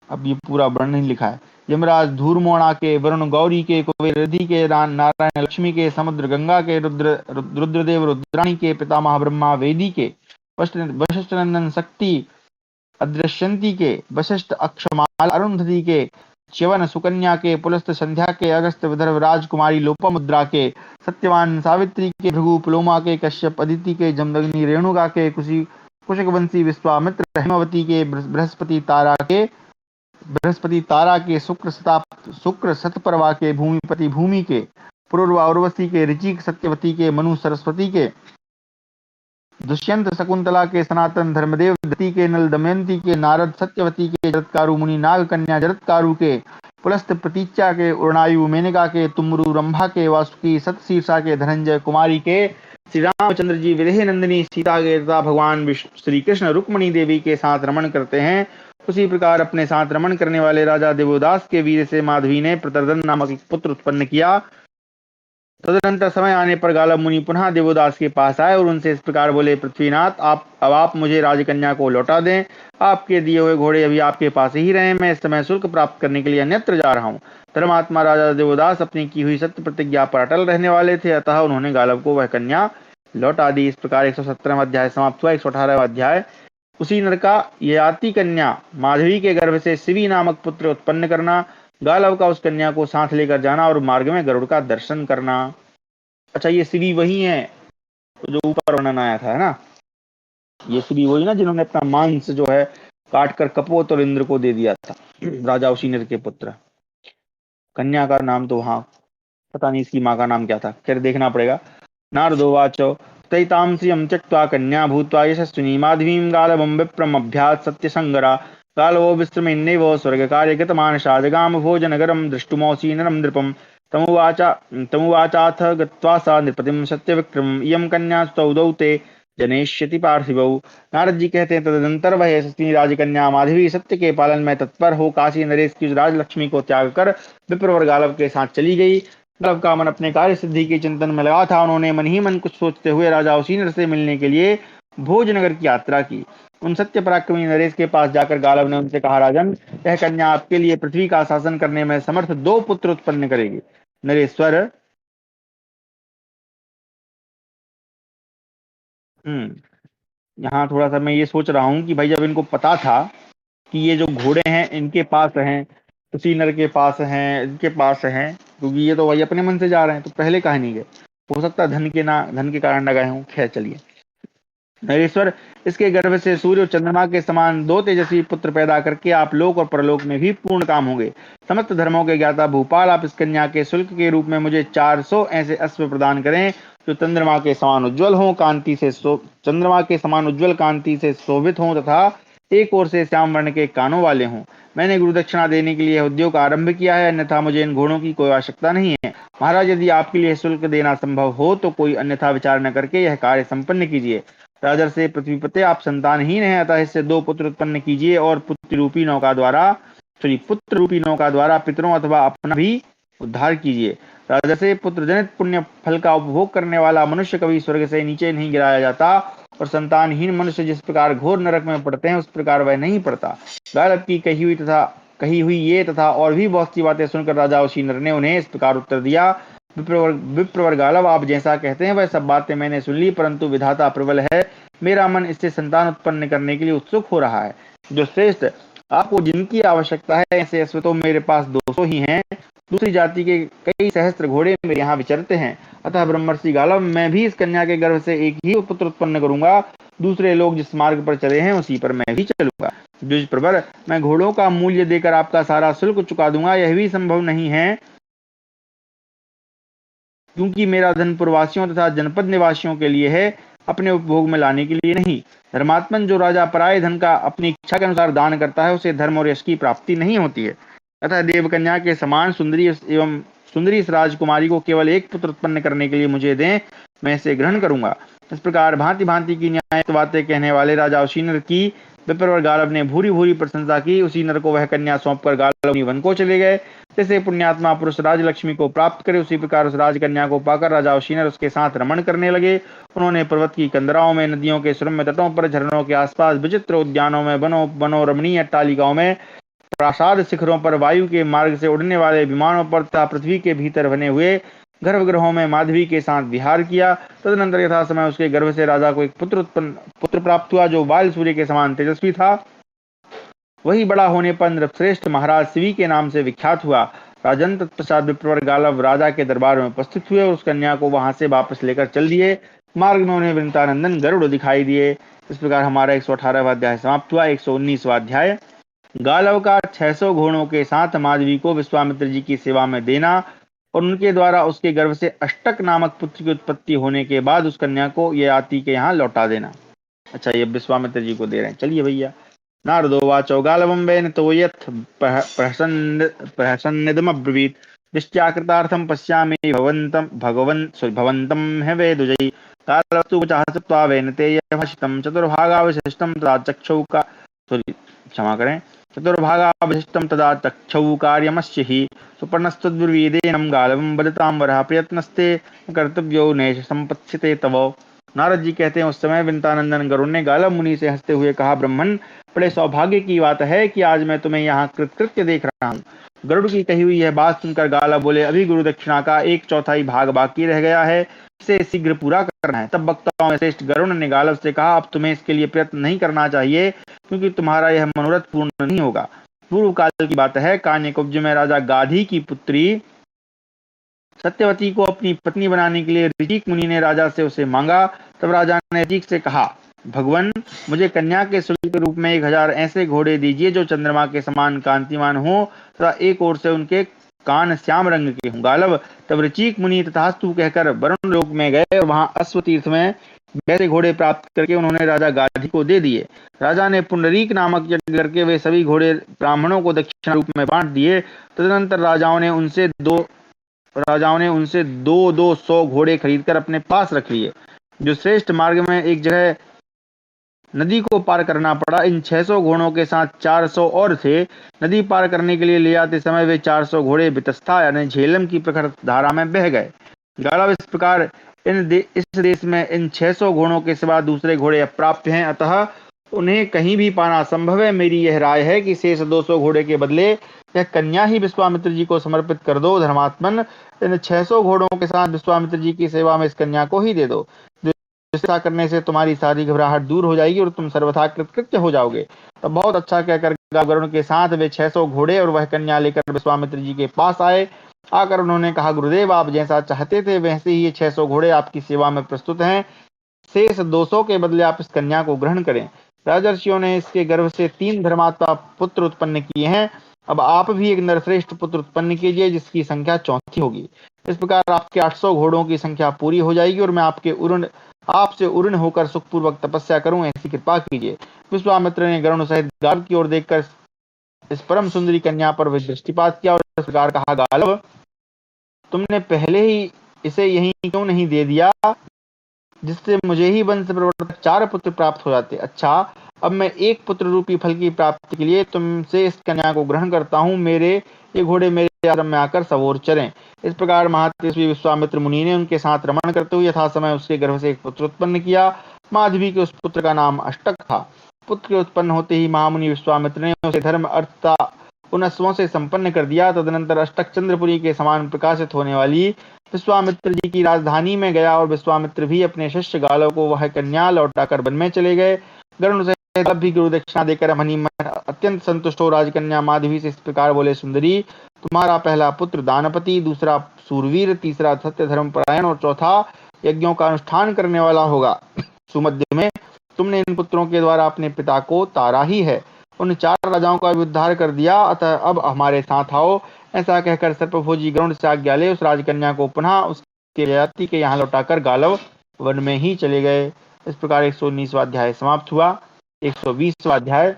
अब ये पूरा वर्णन लिखा है। यमराज धूर्मोणा के, वरुण गौरी के, कुबेर रिधि के, नारायण लक्ष्मी के, समुद्र गंगा के, रुद्रदेव रुद्राणी के, पितामह ब्रह्मा वेदी के, वशिष्ठ नंदन शक्ति अदृश्यंती के, वशिष्ठ अक्षमाल अरुंधति के, च्यवन सुकन्या के, पुलस्त संध्या के, अगस्त विदर्भ राजकुमारी लोपामुद्रा के, सत्यवान सावित्री के, भृगु पुलोमा के, कश्यप अदिति के, जमदग्नि रेणुका के, कुशिकवंशी विश्वामित्र हेमवती के, बृहस्पति तारा के, शुक्र सतपर्वा के, भूमिपति भूमि के, पूर्वा उर्वशी के, ऋचि सत्यवती के, मनु सरस्वती के, दुष्यंत शकुंतला के, सनातन धर्मदेव दति के, नल दमयंती के, नारद सत्यवती के, जरत्कारु मुनि नाग कन्या जरत्कारु के, पुलस्त प्रतीक्षा के, उर्णायु मेनका के, तुमरु रंभा के, वासुकी सतशीर्षा के, धनंजय कुमारी के, श्री रामचंद्र जी विदेह नंदिनी सीता के तथा भगवान श्री कृष्ण रुक्मणी देवी के साथ रमण करते हैं। उसी प्रकार अपने साथ रमण करने वाले राजा देवोदास के वीर से माधवी ने प्रतरदन नामक एक पुत्र उत्पन्न किया। तदनंतर समय आने पर गालव मुनि पुनः देवोदास के पास आए और उनसे इस प्रकार बोले, पृथ्वीनाथ, आप मुझे राजकन्या को लौटा दें। आपके दिए हुए घोड़े अभी आपके पास ही रहे। मैं इस समय शुल्क प्राप्त करने के लिए अन्यत्र जा रहा हूँ। धर्मात्मा राजा देवोदास अपनी की हुई सत्य प्रतिज्ञा पर अटल रहने वाले थे, अतः उन्होंने गालव को वह कन्या लौटा दी। इस प्रकार 117वां अध्याय समाप्त हुआ। 118वां अध्याय, उसी नर का ययाति कन्या माधवी के गर्भ से शिवी नामक पुत्र उत्पन्न करना, गालव का उस कन्या को साथ लेकर जाना और मार्ग में गरुड़ का दर्शन करना। अच्छा, ये शिवी वही है जो ऊपर वर्णन आया था, है ना। ये शिवी वही ना जिन्होंने अपना मांस जो है काट कर कपोत और इंद्र को दे दिया था, राजा उशीनर के पुत्र। कन्या का नाम तो वहां पता नहीं, इसकी माँ का नाम क्या था, खैर देखना पड़ेगा। नारदोवाचो तैतां श्रियं त्यक्त्वा कन्या भूत्वा यशस्विनी माधवीं गालवं विप्रमभ्यात् सत्यसंगरा गालवो विस्रमेन्नेव स्वर्गकार्यगतमानसा जगाम भोजनगरं दृष्टुमौसीनरं नृपं तमुवाचाथ गत्वा सा नृपतिं सत्यविक्रमम् इयं कन्या स्तौदौ ते जनेष्यति पार्थिवौ। नारद जी कहते हैं, तदनंतर वह यशस्विनी राजकन्या माधवी सत्य के पालन में तत्पर हो काशी नरेश की राजलक्ष्मी को त्याग कर विप्रवर गालव के साथ चली गई। गालव का मन अपने कार्य सिद्धि के चिंतन में लगा था। उन्होंने मन ही मन कुछ सोचते हुए राजा उसीनर से मिलने के लिए भोजनगर की यात्रा की। उन सत्य पराक्रमी नरेश के पास जाकर गालव ने उनसे कहा, राजन, यह कन्या आपके लिए पृथ्वी का शासन करने में समर्थ 2 पुत्र उत्पन्न करेगी। नरेश्वर, यहाँ थोड़ा सा मैं ये सोच रहा हूँ कि भाई जब इनको पता था कि ये जो घोड़े हैं इनके पास हैं, उसी नर के पास हैं, इनके पास हैं, क्योंकि ये तो वही अपने मन से जा रहे हैं, तो पहले काहे नहीं गए? हो सकता है धन के कारण न गए हों। खैर चलिए। नरेश्वर, इसके गर्भ से सूर्य और चंद्रमा के समान दो तेजस्वी पुत्र पैदा करके आप लोक और परलोक में भी पूर्ण काम होंगे। समस्त धर्मों के ज्ञाता भूपाल, आप इस कन्या के शुल्क के रूप में मुझे 400 ऐसे अश्व प्रदान करें जो चंद्रमा के समान उज्ज्वल हों, चंद्रमा के समान उज्ज्वल कांति से शोभित हों तथा एक ओर से श्याम वर्ण के कानों वाले हों। मैंने गुरु दक्षिणा देने के लिए यह उद्योग आरंभ किया है, अन्यथा मुझे इन घोड़ों की कोई आवश्यकता नहीं है। महाराज, यदि आपके लिए शुल्क देना संभव हो तो कोई अन्यथा विचार न करके यह कार्य संपन्न कीजिए। राजर्षि पृथ्वीपते, आप संतानहीन हैं, अतः इससे 2 पुत्र उत्पन्न कीजिए और पुत्र रूपी नौका द्वारा पितरों अथवा अपना भी उद्धार कीजिए। राजर्षि, पुत्र जनित पुण्य फल का उपभोग करने वाला मनुष्य कभी स्वर्ग से नीचे नहीं गिराया जाता, और संतानहीन मनुष्य जिस प्रकार घोर नरक में पड़ते हैं उस प्रकार वह नहीं पड़ता। गालब की कही हुई ये तथा और भी बहुत सी बातें सुनकर राजा उशीनर ने उन्हें इस प्रकार उत्तर दिया। विप्रवर गालब, आप जैसा कहते हैं वह सब बातें मैंने सुन ली, परंतु विधाता प्रबल है, मेरा मन इससे संतान उत्पन्न करने के लिए उत्सुक हो रहा है। जो श्रेष्ठ, आपको जिनकी आवश्यकता है ऐसे अश्व तो मेरे पास 200 ही हैं। दूसरी जाति के कई सहस्त्र घोड़े मेरे यहाँ विचरते हैं, अतः ब्रह्मर्षि गालब, मैं भी इस कन्या के गर्भ से एक ही पुत्र उत्पन्न करूंगा। दूसरे लोग जिस मार्ग पर चले हैं उसी पर मैं भी चलूंगा। द्विज प्रवर, मैं घोड़ों का मूल्य देकर आपका सारा शुल्क चुका दूंगा, यह भी संभव नहीं है, क्योंकि मेरा धन पुरवासियों तथा जनपद निवासियों के लिए है, अपने उपभोग में लाने के लिए नहीं। धर्मात्मन, जो राजा पराये धन का अपनी इच्छा के अनुसार दान करता है उसे धर्म और यश की प्राप्ति नहीं होती है। अतः देवकन्या के समान सुंदरी इस राजकुमारी को केवल एक पुत्र उत्पन्न करने के लिए मुझे दें, मैं इसे ग्रहण करूंगा। इस प्रकार भांति भांति की न्याययुक्त बातें कहने वाले राजा उशीनर की विप्रवर गालब ने भूरी भूरी प्रशंसा की। उशीनर को वह कन्या सौंपकर गालब वन को चले गए। जैसे पुण्यात्मा पुरुष राजलक्ष्मी को प्राप्त करे उसी प्रकार उस राजकन्या को पाकर राजा उशीनर उसके साथ रमण करने लगे। उन्होंने पर्वत की कंदराओं में, नदियों के सुरम्य तटों पर, झरनों के आसपास, विचित्र उद्यानों में, मनोरमणीय अट्टालिकाओं में, प्रासाद शिखरों पर, वायु के मार्ग से उड़ने वाले विमानों पर तथा पृथ्वी के भीतर बने हुए गर्भगृहों में माधवी के साथ विहार किया। तदनंतर यथा समय उसके गर्भ से राजा को एक पुत्र प्राप्त हुआ जो बाल सूर्य के समान तेजस्वी था। वही बड़ा होने पर नृपश्रेष्ठ महाराज शिवी के नाम से विख्यात हुआ। राजन, तत्पश्चात विप्रवर गालब राजा के दरबार में उपस्थित हुए और उस कन्या को वहां से वापस लेकर चल दिए। मार्ग में उन्हें वृंतानंदन गरुड़ दिखाई दिए। इस प्रकार हमारा 118वां अध्याय समाप्त हुआ। 119वां अध्याय, गालव का 600 घोड़ों के साथ माधवी को विश्वामित्र जी की सेवा में देना और उनके द्वारा उसके गर्भ से अष्टक नामक पुत्र की उत्पत्ति होने के बाद उस कन्या को ययाति के यहाँ लौटा देना। अच्छा, ये विश्वामित्र जी को दे रहे हैं। चलिए भैया। नारदोवाचो गालवं वेन तोयथ प्रहसन्निदमब्रवीत् दृष्ट्याकृतार्थं पश्यामि भगवन्तं हवेदुजै कालवस्तु वचः वेन ते यभाषितं चतुर्भागावशिष्टं तदा चक्षुका क्षमा करें चतुर्भागावशिष्टं तदा चक्षुकार्यमस्य हि सुपर्णस्तद्ब्रवीदेनं गालवं वदतां वरः प्रयत्नस्ते कर्तव्यो नैष संपत्स्यते तव। नारद जी कहते हैं, उस समय विंतानंदन गरुड़ ने गालव मुनि से हंसते हुए कहा, ब्रह्मन, बड़े सौभाग्य की बात है कि आज मैं तुम्हें यहाँ कृतकृत्य देख रहा हूँ। गरुड़ की कही हुई यह बात सुनकर गालव बोले, अभी गुरु दक्षिणा का 1/4 भाग बाकी रह गया है, इसे शीघ्र पूरा करना है। तब वक्ताओं में श्रेष्ठ गरुड़ ने गालव से कहा, अब तुम्हें इसके लिए प्रयत्न नहीं करना चाहिए, क्योंकि तुम्हारा यह मनोरथ पूर्ण नहीं होगा। पूर्व काल की बात है, कान्यकुब्ज में राजा गाधी की पुत्री सत्यवती को अपनी पत्नी बनाने के लिए ऋचिक मुनि ने राजा से उसे मांगा। तब राजा ने ऋचिक से कहा, भगवान, मुझे कन्या के शुल्क के रूप में 1000 ऐसे घोड़े दीजिए जो चंद्रमा के समान कांतिमान हो तथा एक ओर से उनके कान श्याम रंग के हों। गालव तब ऋचिक मुनि तथास्तु कहकर वरुण लोक में गए और वहां अश्व तीर्थ में वैसे घोड़े प्राप्त करके उन्होंने राजा गाधी को दे दिए। राजा ने पुंडरीक नामक यज्ञ करके वे सभी घोड़े ब्राह्मणों को दक्षिणा रूप में बांट दिए। तदनंतर राजाओं ने उनसे 200 घोड़े खरीदकर अपने पास रख लिए। जो श्रेष्ठ मार्ग में एक जगह नदी को पार करना पड़ा, इन 600 घोड़ों के साथ 400 और थे। नदी पार करने के लिए ले जाते समय वे 400 घोड़े वितस्ता यानी झेलम की प्रखर धारा में बह गए। गालव, इस प्रकार इस देश में इन 600 घोड़ों के सिवा दूसरे घोड़े अप्राप्त हैं, अतः उन्हें कहीं भी पाना संभव है। मेरी यह राय है कि शेष 200 घोड़े के बदले यह कन्या ही विश्वामित्र जी को समर्पित कर दो। धर्मात्मन, इन 600 घोड़ों के साथ विश्वामित्र जी की सेवा में इस कन्या को ही दे दो। ऐसा करने से तुम्हारी सारी घबराहट दूर हो जाएगी और तुम सर्वथा कृतकृत्य हो जाओगे। तो बहुत अच्छा कहकर वरुण के साथ वे 600 घोड़े और वह कन्या लेकर विश्वामित्र जी के पास आए। आकर उन्होंने कहा, गुरुदेव आप जैसा चाहते थे वैसे ही ये 600 घोड़े आपकी सेवा में प्रस्तुत हैं। शेष 200 के बदले आप इस कन्या को ग्रहण करें। राजर्षियों ने इसके गर्भ से 3 धर्मात्मा पुत्र उत्पन्न किए हैं। अब आप भी एक नरश्रेष्ठ पुत्र उत्पन्न कीजिए जिसकी संख्या 34 होगी। इस प्रकार आपके 800 घोड़ों की संख्या पूरी हो जाएगी और मैं आपसे उऋण होकर सुखपूर्वक तपस्या करूं, ऐसी कृपा कीजिए। विश्वामित्र ने गरुण सहित गाल की ओर देखकर इस परम सुंदरी कन्या पर दृष्टिपात किया और इस प्रकार कहा, गालव तुमने पहले ही इसे यहीं क्यों नहीं दे दिया, जिससे मुझे ही वंश प्रवर्तक 4 पुत्र प्राप्त हो जाते। अच्छा, अब मैं एक पुत्र रूपी फल की प्राप्ति के लिए तुमसे इस कन्या को ग्रहण करता हूँ। मेरे ये घोड़े मेरे आश्रम में आकर सवोर चरें। इस प्रकार महातेजस्वी विश्वामित्र मुनि ने उनके साथ रमण करते हुए यथा समय उसके गर्भ से एक पुत्र उत्पन्न किया। माधवी के उस पुत्र का नाम अष्टक था। पुत्र के उत्पन्न होते ही महामुनि विश्वामित्र ने उसे धर्म अर्थ उन अश्वों से संपन्न कर दिया। तदनंतर अष्टक चंद्रपुरी के समान प्रकाशित होने वाली विश्वामित्र जी की राजधानी में गया और विश्वामित्र भी अपने शिष्य गालों को वह कन्या लौटाकर वन में चले गए। गरुण से तब भी गुरु दक्षिणा देकर मणिमन अत्यंत संतुष्ट हो राजकन्या माधवी से इस प्रकार बोले, सुंदरी तुम्हारा पहला पुत्र दानपति, दूसरा सूरवीर, तीसरा सत्य धर्मपरायण और चौथा यज्ञों का अनुष्ठान करने वाला होगा। सुमध्य में तुमने इन पुत्रों के द्वारा अपने पिता को तारा ही है। उन 4 राजाओं का भी उद्धार कर दिया, अतः अब हमारे साथ आओ। ऐसा कहकर सर्पभोजी गरुड़ से आज्ञा ले उस राजकन्या को पुनः उसके जाति के यहाँ लौटाकर गालव वन में ही चले गए। इस प्रकार 119वां अध्याय समाप्त हुआ। 120वां अध्याय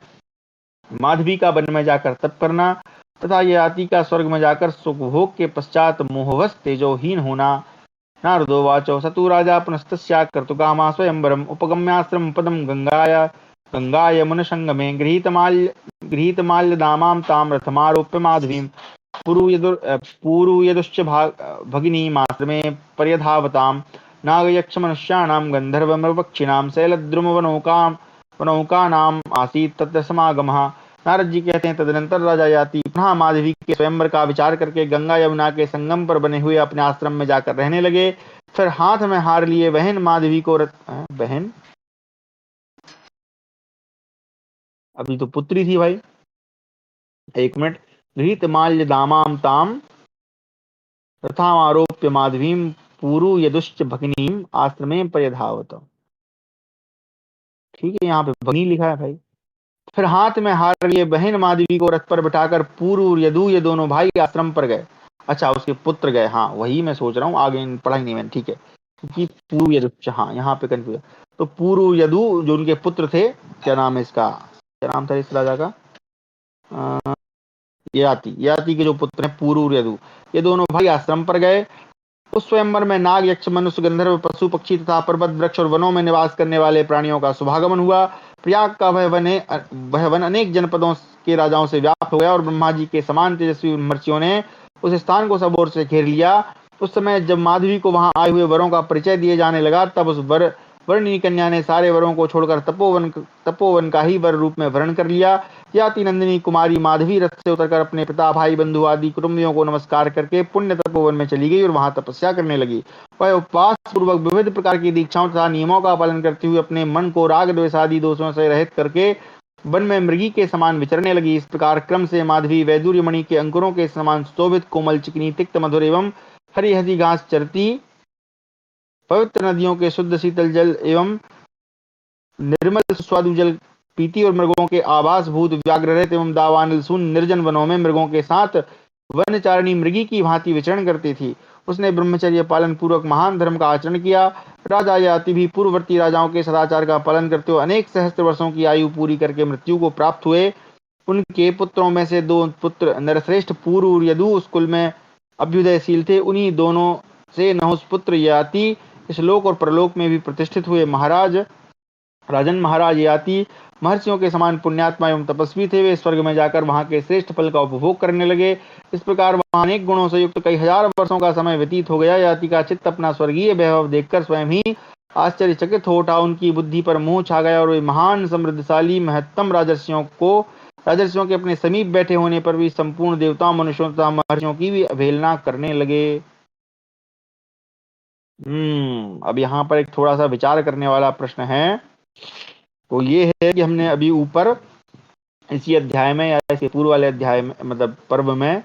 माधवी का वन में जाकर तप करना तथा ययाति का स्वर्ग में जाकर सुख भोग के पश्चात मोहवश तेजोहीन होना। नारदोवाचो सतु राजा पुनस्तस्या कर्तुकामा स्वयंवरम उपगम्याश्रम पदम गंगाय मुनसंगमे गृहीतमाल्यदामां तां रथमारोप्य माधवीं पूरुयदुश्च भगिनीमाश्रमे पर्यधावतां नागयक्षमनुष्याणां गन्धर्वमृगपक्षिणां शैलद्रुमवनौकानाम् आसीत् तत्र समागमः। नारद जी कहते हैं, तदनंतर राजा ययाति पुनः माधवी के स्वयंवर का विचार करके गंगा यमुना के संगम पर बने हुए अपने आश्रम में जाकर रहने लगे। फिर हाथ में हार लिए बहन माधवी को बहन अभी तो पुत्री थी भाई, 1 मिनट। गृहीत माल्य दामाम ताम रथामारोप्य माधवीम पूरु यदुश्च भगिनीम आश्रमे पर्यधावत। ठीक है, यहाँ पे भगिनी लिखा है भाई। फिर हाथ में हार लिए बहन माधवी को रथ पर बिठाकर पूरु और यदु ये दोनों भाई आश्रम पर गए। अच्छा, उसके पुत्र गए, हाँ वही मैं सोच रहा हूँ, आगे पढ़ाई नहीं मैंने, ठीक है, क्योंकि पूरु यदु, हाँ यहाँ पे कंफ्यूज। तो पूरु यदु जो उनके पुत्र थे, क्या नाम है इसका, क्या नाम था इस राजा का, ययाति के जो पुत्र हैं पूरु और यदु, ये दोनों भाई आश्रम पर गए। उस स्वयंवर में नाग, यक्ष, मनुष्य, गंधर्व, पशु, पक्षी तथा पर्वत, वृक्ष और वनों में निवास करने वाले प्राणियों का शुभागमन हुआ। प्रयाग का वह वन अनेक जनपदों के राजाओं से व्याप्त हो गया और ब्रह्मा जी के समान तेजस्वी महर्षियों ने उस स्थान को सब ओर से घेर लिया। उस समय जब माधवी को वहां आए हुए वरों का परिचय दिए जाने लगा, तब उस वर्णिनी कन्या ने सारे वरों को छोड़कर तपोवन का ही वर रूप में वर्ण कर लिया। याति नंदिनी कुमारी माधवी रथ से उतरकर अपने पिता, भाई, बंधु आदि कुटुंबियों को नमस्कार करके पुण्य तपोवन में चली गई और वहां तपस्या करने लगी। वह उपवास पूर्वक विविध प्रकार की दीक्षाओं तथा नियमों का पालन करते हुए अपने मन को राग द्वेष आदि दोषों से रहित करके वन में मृगी के समान विचरने लगी। इस प्रकार क्रम से माधवी वैदुर्य मणि के अंकुरों के समान शोभित, कोमल, चिकनी, तिक्त, मधुर एवं हरी हरी घास चरती, पवित्र नदियों के शुद्ध शीतल जल एवं निर्मल सुस्वादु जल पीती और मृगों के आवास भूत व्याघ्ररहित एवं दावानल शून्य निर्जन वनों में मृगों के साथ वनचारिणी मृगी की भांति विचरण करती थी। उसने ब्रह्मचर्य पालन पूर्वक महान धर्म का आचरण किया। राजा ययाति भी पूर्ववर्ती राजाओं के सदाचार का पालन करते हुए अनेक सहस्त्र वर्षों की आयु पूरी करके मृत्यु को प्राप्त हुए। उनके पुत्रों में से 2 पुत्र नरश्रेष्ठ पूरु और यदु उस कुल में अभ्युदयशील थे। उन्हीं दोनों से नहुष पुत्र ययाति इस लोक और परलोक में भी प्रतिष्ठित हुए। राजन महाराज ययाति महर्षियों के समान पुण्यात्मा एवं तपस्वी थे। वे स्वर्ग में जाकर वहां के श्रेष्ठ फल का उपभोग करने लगे। इस प्रकार वहां अनेक गुणों से युक्त कई हजार वर्षों का समय व्यतीत हो गया। ययाति का चित्त अपना स्वर्गीय वैभव देखकर स्वयं ही आश्चर्यचकित हो उठा। उनकी बुद्धि पर मोह छा गया और वे महान समृद्धशाली महत्तम राजर्षियों के अपने समीप बैठे होने पर भी संपूर्ण देवताओं, मनुष्यों तथा महर्षियों की भी अवहेलना करने लगे। अब यहाँ पर एक थोड़ा सा विचार करने वाला प्रश्न है। तो ये है कि हमने अभी ऊपर इसी अध्याय में या इसके पूर्व वाले अध्याय में, मतलब पर्व में,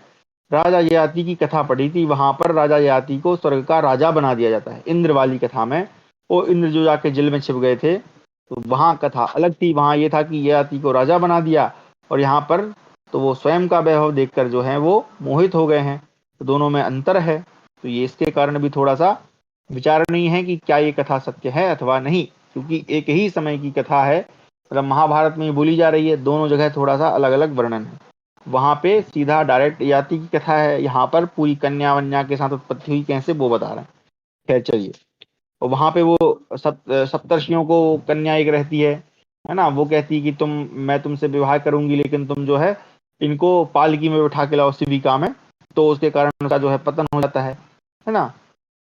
राजा ययाति की कथा पढ़ी थी। वहां पर राजा ययाति को स्वर्ग का राजा बना दिया जाता है। इंद्र वाली कथा में वो इंद्र जो जाके जेल में छिप गए थे, तो वहां कथा अलग थी। वहां ये था कि ययाति को राजा बना दिया, और यहाँ पर तो वो स्वयं का वैभव देखकर जो है वो मोहित हो गए हैं। तो दोनों में अंतर है। तो ये इसके कारण भी थोड़ा सा विचारणीय है कि क्या ये कथा सत्य है अथवा नहीं, क्योंकि एक ही समय की कथा है, मतलब महाभारत में बोली जा रही है, दोनों जगह थोड़ा सा अलग अलग वर्णन है। वहां पे सीधा डायरेक्ट याति की कथा है, यहाँ पर पूरी कन्या वन्या के साथ उत्पत्ति हुई कैसे वो बता रहे हैं। खैर चलिए। और वहां पे वो सप्तर्षियों को कन्या एक रहती है ना, वो कहती है कि मैं तुमसे विवाह करूंगी, लेकिन तुम जो है इनको पालकी में बैठा के लाओ शिविका में। तो उसके कारण उनका जो है पतन हो जाता है ना।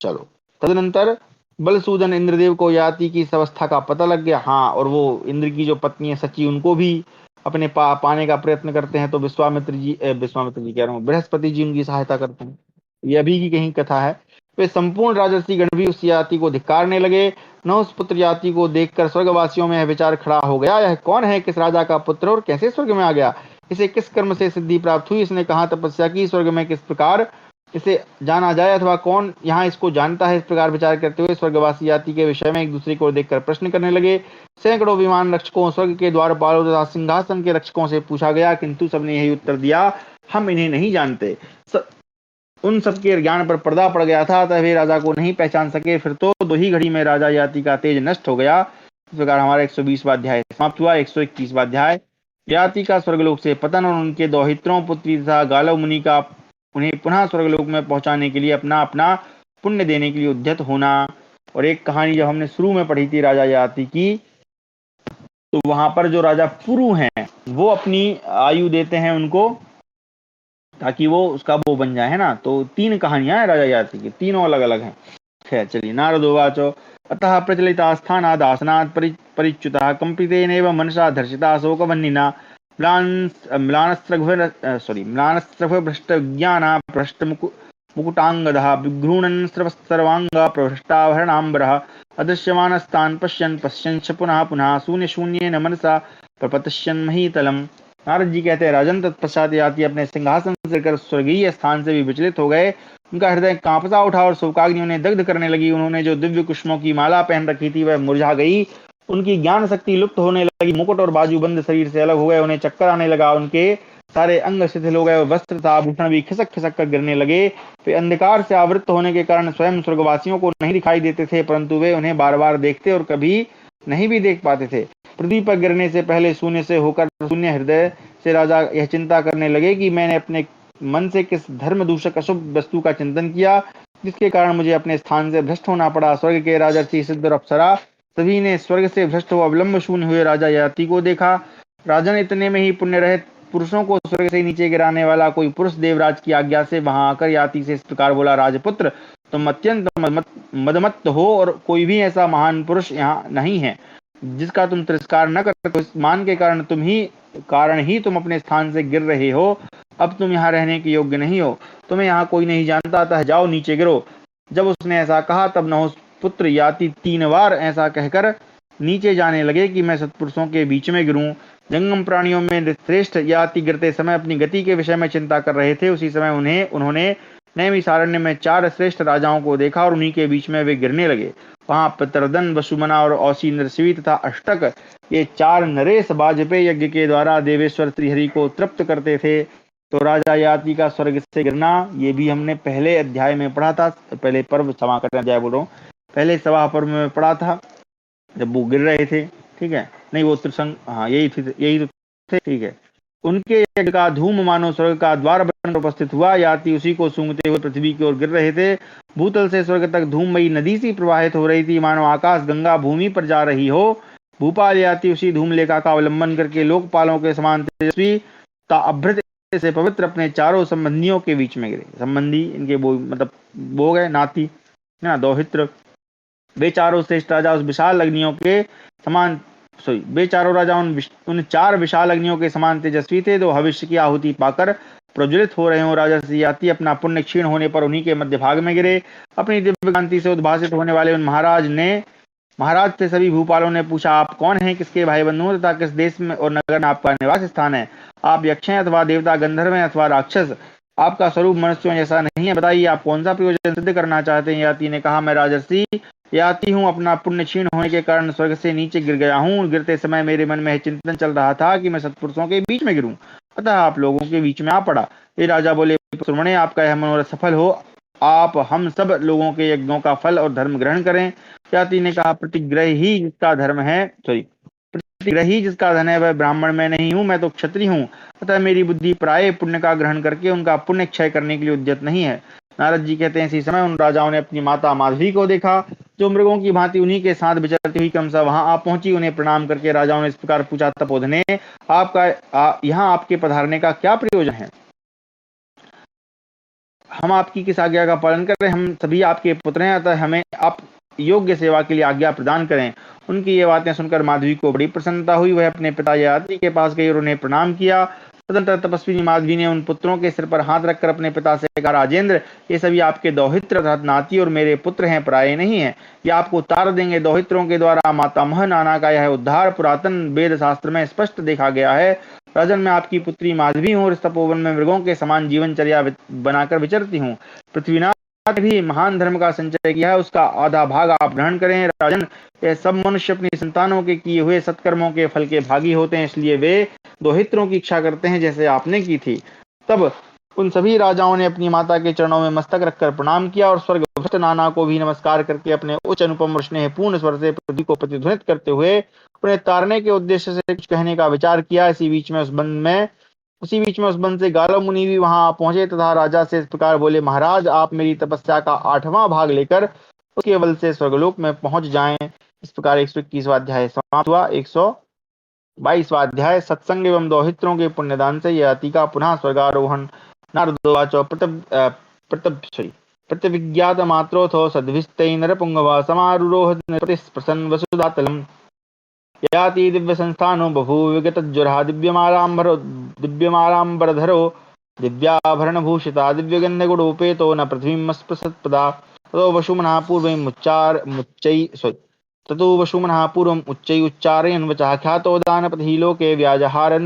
चलो, तदनंतर बलसूदन इंद्रदेव को याति की इस अवस्था का पता लग गया। हाँ, और वो इंद्र की जो पत्नी है सची, उनको भी अपने पाने का प्रयत्न करते हैं। तो विश्वामित्र जी कह रहा हूँ, बृहस्पति जी उनकी सहायता करते हैं। ये अभी की कहीं कथा है। वे संपूर्ण राजर्षि गण भी उस याति को धिक्कारने लगे। नहुष याति को देखकर स्वर्गवासियों में यह विचार खड़ा हो गया, यह कौन है, किस राजा का पुत्र और कैसे स्वर्ग में आ गया, इसे किस कर्म से सिद्धि प्राप्त हुई, इसने कहाँ तपस्या की, स्वर्ग में किस प्रकार इसे जाना जाए, अथवा कौन यहाँ इसको जानता है। इस प्रकार विचार करते हुए स्वर्गवासी याति के विषय में एक दूसरे को देखकर प्रश्न करने लगे। सैकड़ों विमान रक्षकों, स्वर्ग के द्वारपालों तथा सिंहासन के रक्षकों से पूछा गया, किंतु सबने यही उत्तर दिया, हम इन्हें नहीं जानते। उन सबके ज्ञान पर पर्दा पड़ गया था, अतः वे राजा को नहीं पहचान सके। फिर तो दो ही घड़ी में राजा याति का तेज नष्ट हो गया। इस प्रकार हमारा 120वां अध्याय समाप्त हुआ। 121वां अध्याय, याति का स्वर्गलोक से पतन और उनके दौहित्रों पुत्री तथा गालव मुनि का उन्हें पुनः स्वर्गलोक में पहुंचाने के लिए अपना अपना पुण्य देने के लिए उद्यत होना। और एक कहानी जब हमने शुरू में पढ़ी थी राजा याति की, तो वहां पर जो राजा पुरु हैं वो अपनी आयु देते हैं उनको, ताकि वो उसका वो बन जाए, है ना। तो तीन कहानियां हैं राजा याति की, तीनों अलग अलग हैं। खैर चलिए। नारदोवाचो अतः प्रचलिता स्थानादासनात् परिच्युतः कंपितेनैव मनसा धर्षिता शोकवह्निना म्लानस्रघ्भ्रष्टज्ञाना भ्रष्टमुकुटाङ्गदः विघ्रूणन् सर्वाङ्गा प्रभृष्टाभरणाम्बरः अदृश्यमानस्तान् पश्यन् च पुनः पुनः शून्येन मनसा प्रपतश्यन् महीतलम्। नारद जी कहते हैं, राजन तत्पश्चात याति अपने सिंहासन से कर स्वर्गीय स्थान से भी विचलित हो गए। उनका हृदय कांपता उठा और शोकाग्नि उन्हें दग्ध करने लगी। उन्होंने जो दिव्य कुष्मों की माला पहन रखी थी वह मुरझा गई। उनकी ज्ञान शक्ति लुप्त होने लगी। मुकुट और बाजू बंद शरीर से अलग हो गए। उन्हें चक्कर आने लगा। उनके सारे अंग शिथिल हो गए। वस्त्र तथा आभूषण भी खिसक खिसक कर गिरने लगे। वे अंधकार से आवृत होने के कारण स्वयं स्वर्गवासियों को नहीं दिखाई देते थे, परंतु वे उन्हें बार बार देखते और कभी नहीं भी देख पाते थे। पृथ्वी पर गिरने से पहले शून्य से होकर शून्य हृदय से राजा यह चिंता करने लगे कि मैंने अपने मन से किस धर्म दूषक अशुभ वस्तु का चिंतन किया, जिसके कारण मुझे अपने स्थान से भ्रष्ट होना पड़ा। स्वर्ग के राजर्षि सिद्ध और अप्सरा सभी ने स्वर्ग से भ्रष्ट हो अवलंब शून्य हुए राजा याति को देखा। राजन इतने में ही पुण्य रहित पुरुषों को स्वर्ग से नीचे गिराने वाला कोई पुरुष देवराज की आज्ञा से वहां आकर याति से इस प्रकार बोला, राजपुत्र, तुम अत्यंत मदमत्त हो और कोई भी ऐसा महान पुरुष यहाँ नहीं है जिसका तुम तिरस्कार न कर सको। इस मान के कारण ही तुम अपने स्थान से गिर रहे हो। अब तुम यहाँ रहने के योग्य नहीं हो। तुम्हें यहाँ कोई नहीं जानता, अतः जाओ नीचे गिरो। जब उसने ऐसा कहा तब नहुष पुत्र याति 3 बार ऐसा कहकर नीचे जाने लगे कि मैं सत्पुरुषों के बीच में गिरूं। जंगम प्राणियों में श्रेष्ठ याति गिरते समय अपनी गति के विषय में चिंता कर रहे थे। उसी समय उन्होंने नैमिषारण्य में 4 श्रेष्ठ राजाओं को देखा और उन्हीं के बीच में वे गिरने लगे। वहां पितरदन, वसुमना और औसी नरसिंह तथा अष्टक, ये 4 नरेश वाजपेयी यज्ञ के द्वारा देवेश्वर श्रीहरि को तृप्त करते थे। तो राजा याति का स्वर्ग से गिरना, ये भी हमने पहले अध्याय में पढ़ा था। पहले पर्व क्षमा करना अध्याय बोल रहा हूँ, पहले सभा पर्व में पढ़ा था जब वो गिर रहे थे। ठीक है, नहीं वो त्रिसंग, हाँ यही तो थे। ठीक है, उनके यज्ञ का धूम मानो स्वर्ग का द्वार बनकर उपस्थित हुआ। याति उसी को सूंघते हुए पृथ्वी की ओर गिर रहे थे। भूतल से स्वर्ग तक धूममयी नदी सी प्रवाहित हो रही थी, मानो आकाश गंगा भूमि पर जा रही हो। भूपाल याति उसी धूमलेखा का अवलंबन करके लोकपालों के समान तेजस्वी अभृत से पवित्र अपने चारों संबंधियों के बीच में गिरे। संबंधी इनके वो मतलब वो गए नाती है ना, दौहित्र। वे चारों श्रेष्ठ राजा उस विशाल अग्नियों के समान वे चारों राजा उन 4 विशाल अग्नियों के समान तेजस्वी थे, जो भविष्य की आहुति पाकर प्रज्वलित हो रहे हो। राजा याति अपना पुण्य क्षीण होने पर उन्हीं के मध्य भाग में गिरे। अपनी दिव्य कांति से उद्भासित होने वाले उन महाराज ने महाराज से सभी भूपालों ने पूछा, आप कौन हैं, किसके भाई बंधु हैं तथा किस देश में और नगर में आपका निवास स्थान है? आप यक्ष हैं अथवा देवता, गंधर्व हैं अथवा राक्षस? आपका स्वरूप मनुष्यों जैसा नहीं है, बताइए आप कौन सा प्रयोजन सिद्ध करना चाहते हैं? याति ने कहा, मैं राजर्षि याति हूँ। अपना पुण्य क्षीण होने के कारण स्वर्ग से नीचे गिर गया हूँ। गिरते समय मेरे मन में चिंतन चल रहा था कि मैं सत्पुरुषों के बीच में गिरूं, अतः आप लोगों के बीच में आ पड़ा। ये राजा बोले, सुमणे, आपका यह मनोरथ सफल हो। आप हम सब लोगों के यज्ञों का फल और धर्म ग्रहण करें। जाति ने कहा, प्रतिग्रही जिसका धन है वह ब्राह्मण में नहीं हूँ, मैं तो क्षत्रिय हूँ। अतः मेरी बुद्धि प्राय पुण्य का ग्रहण करके उनका पुण्य क्षय करने के लिए उद्यत नहीं है। नारद जी कहते हैं, इसी समय उन राजाओं ने अपनी माता माधवी को देखा, जो मृगों की भांति उन्हीं के साथ विचरती हुई क्रमशः वहां आ पहुंची। उन्हें प्रणाम करके राजाओं ने इस प्रकार पूछा, तपोधने, आपका यहाँ आपके पधारने का क्या प्रयोजन है? हम आपकी किस आज्ञा का पालन करें? हम सभी आपके पुत्र हैं, अतः हमें आप योग्य सेवा के लिए आज्ञा प्रदान करें। उनकी ये बातें सुनकर माधवी को बड़ी प्रसन्नता हुई। वह अपने पिता ययाति के पास गई और उन्हें प्रणाम किया। तदनंतर तपस्विनी माधवी ने उन पुत्रों के सिर पर हाथ रखकर अपने पिता से कहा, राजेंद्र, ये सभी आपके दौहित्र अर्थात नाती और मेरे पुत्र हैं, पराये नहीं है। ये आपको उतार देंगे। दौहित्रों के द्वारा मातामह नाना का यह उद्धार पुरातन वेद शास्त्र में स्पष्ट देखा गया है। राजन, मैं आपकी पुत्री माधवी हूँ और इस तपोवन में मृगों के समान जीवनचर्या बनाकर विचरती हूँ। पृथ्वीनाथ ने भी महान धर्म का संचय किया है, उसका आधा भाग आप ग्रहण करें। राजन, ये सब मनुष्य अपनी संतानों के किए हुए सत्कर्मों के फल के भागी होते हैं, इसलिए वे दोहित्रों की इच्छा करते हैं, जैसे आपने की थी। तब उन सभी राजाओं ने अपनी माता के चरणों में मस्तक रखकर प्रणाम किया और स्वर्ग भ्रष्ट नाना को भी नमस्कार करके अपने उच्च अनुपम और स्नेहपूर्ण स्वर से पृथ्वी को प्रतिध्वनित करते हुए उन्हें तारने के उद्देश्य से कुछ कहने का विचार किया। उसी बीच में उस वन से गालो मुनि भी वहां पहुंचे तथा राजा से इस प्रकार बोले, महाराज, आप मेरी तपस्या का 8वां भाग लेकर उसके बल से स्वर्गलोक में पहुंच जाएं। इस प्रकार 121वां अध्याय समाप्त हुआ। 122वां अध्याय, सत्संग एवं दौहित्रों के पुण्यदान से ययाति का पुनः स्वर्गारोहण। नारदोवाच, प्रतिविज्ञात मात्रोऽथो सद्भिस्तै नरपुंगव समारुरोह प्रतिस्पृशन् वसुधातलम्। ययाति दिव्य संस्थानो बभूव विगतज्वरः दिव्यमालाम्बरधरो दिव्याभरणभूषिता दिव्यगन्धगुणोपेतो न पृथ्वीमस्पृशत्पदा। ततो वसुमनः पूर्वम् उच्चैरुच्चारयन् वचः ख्यातोदानपतिः लोके व्याजहार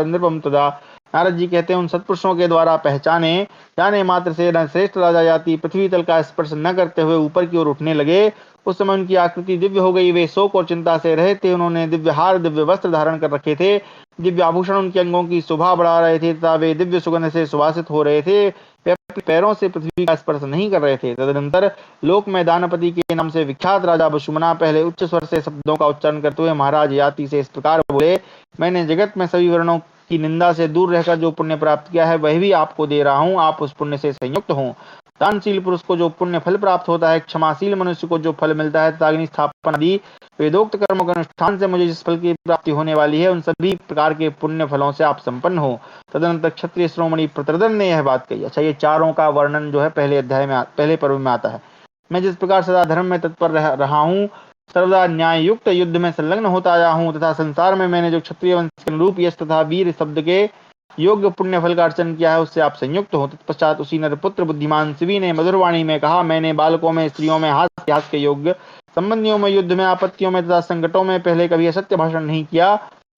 नृपं तदा। नारद जी कहते हैं, उन सत्पुरुषों के द्वारा पहचाने जाने मात्र से न श्रेष्ठ राजा जाति पृथ्वी तल का स्पर्श न करते हुए ऊपर की ओर उठने लगे। उस समय उनकी आकृति दिव्य हो गई। वे शोक और चिंता से रहे थे। उन्होंने दिव्य हार, दिव्य वस्त्र धारण कर रखे थे। दिव्य आभूषण उनके अंगों की शोभा बढ़ा रहे थे तथा वे दिव्य सुगंध से सुवासित हो रहे थे। वे अपने पैरों से पृथ्वी का स्पर्श नहीं कर रहे थे। तदनंतर लोक में दानपति के नाम से विख्यात राजा वसुमना पहले उच्च स्वर से शब्दों का उच्चारण करते हुए महाराज ययाति से इस प्रकार बोले, मैंने जगत में सभी वर्णों की निंदा से दूर रहकर जो पुण्य प्राप्त किया है वह भी आपको दे रहा हूँ। आप उस पुण्य से संयुक्त हों। दानशील पुरुष को जो पुण्य फल प्राप्त होता है, क्षमाशील मनुष्य को जो फल मिलता है, अग्नि स्थापन आदि वेदोक्त कर्मों के अनुष्ठान से मुझे जिस फल की प्राप्ति होने वाली है, उन सभी प्रकार के पुण्य फलों से आप संपन्न हो। तदनंतर क्षत्रिय श्रोमणि प्रतरदन ने यह बात कही। अच्छा, ये चारों का वर्णन जो है पहले पर्व में आता है। मैं जिस प्रकार सदा धर्म में तत्पर रहा हूँ, सर्वदा न्याय युक्त युद्ध में संलग्न होता आया हूँ तथा संसार में मैंने जो क्षत्रिय वंश के अनुरूप यश तथा वीर शब्द के योग्य पुण्य फल का अर्चन किया है, उससे आप संयुक्त हो। तत्पश्चात उसी नरपुत्र बुद्धिमान शिवी ने मधुरवाणी में कहा, मैंने बालकों में, स्त्रियों में, हास के योग्य संबंधियों में, युद्ध में, आपत्तियों में तथा संकटों में पहले कभी असत्य भाषण नहीं किया।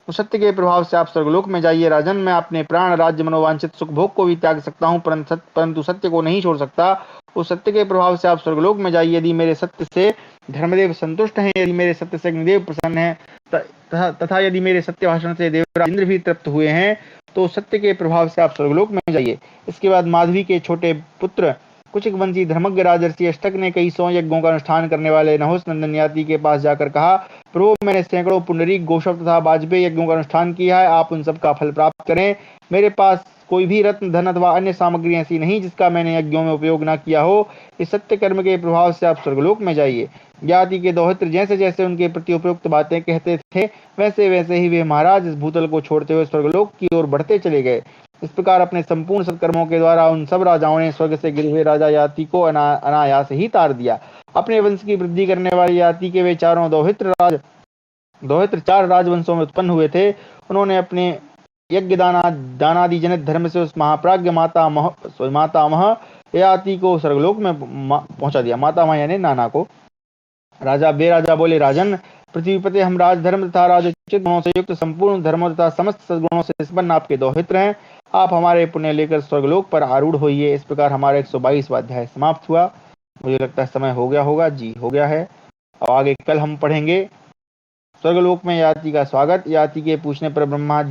तो सत्य के प्रभाव से आप स्वर्गलोक में जाइए। राजन, मैं अपने प्राण, राज्य, मनोवांछित सुख भोग को भी त्याग सकता हूँ, परंतु सत्य को नहीं छोड़ सकता। उस सत्य के प्रभाव से आप स्वर्गलोक में जाइए। यदि मेरे सत्य से धर्मदेव संतुष्ट हैं, यदि मेरे सत्य से अग्निदेव प्रसन्न है तथा यदि मेरे सत्य भाषण से देवराज इंद्र भी तृप्त हुए हैं, तो सत्य के प्रभाव से आप स्वर्गलोक में जाइए। इसके बाद माधवी के छोटे पुत्र कुचिक वंशी धर्मज्ञ राजर्षि अष्टक ने कई 100 यज्ञों का अनुष्ठान करने वाले नहुस नंदन याति के पास जाकर कहा, प्रभु, मैंने सैकड़ों पुंडरीक, गोशव तथा वाजपेयी यज्ञों का अनुष्ठान किया है। आप उन सब का फल प्राप्त करें। मेरे पास कोई भी रत्न, धन अथवा अन्य सामग्री ऐसी नहीं जिसका मैंने यज्ञों में उपयोग न किया हो। इस सत्य कर्म के प्रभाव से आप स्वर्गलोक में जाइए। जाति के दोहित्र जैसे जैसे उनके प्रति उपयुक्त बातें कहते थे, वैसे वैसे ही वे महाराज इस भूतल को छोड़ते हुए स्वर्गलोक की ओर बढ़ते चले गए। इस प्रकार अपने संपूर्ण सत्कर्मों के द्वारा उन सब राजाओं ने स्वर्ग से गिरे हुए राजा याति को अनायास ही तार दिया। अपने वंश की वृद्धि करने वाले याति के वे चारों दोहित्र 4 राजवंशों में उत्पन्न हुए थे। उन्होंने अपने यज्ञ दानादि जनित धर्म से उस महाप्राज्ञ मातामह ययाति को स्वर्गलोक में पहुंचा दिया। मातामह यानी नाना को। राजा बेराजा बोले, राजन, पृथ्वीपते, हम राजधर्म तथा राजोचित गुणों से युक्त, संपूर्ण धर्मों तथा समस्त सद्गुणों से संपन्न आपके दोहित्र हैं। आप हमारे पुण्य लेकर स्वर्गलोक पर आरूढ़ होइए। इस प्रकार हमारा 122वां अध्याय समाप्त हुआ। मुझे लगता है समय हो गया होगा। जी, हो गया है। अब आगे कल हम पढ़ेंगे स्वर्गलोक में याति का स्वागत। याति के पूछने पर ब्रह्मा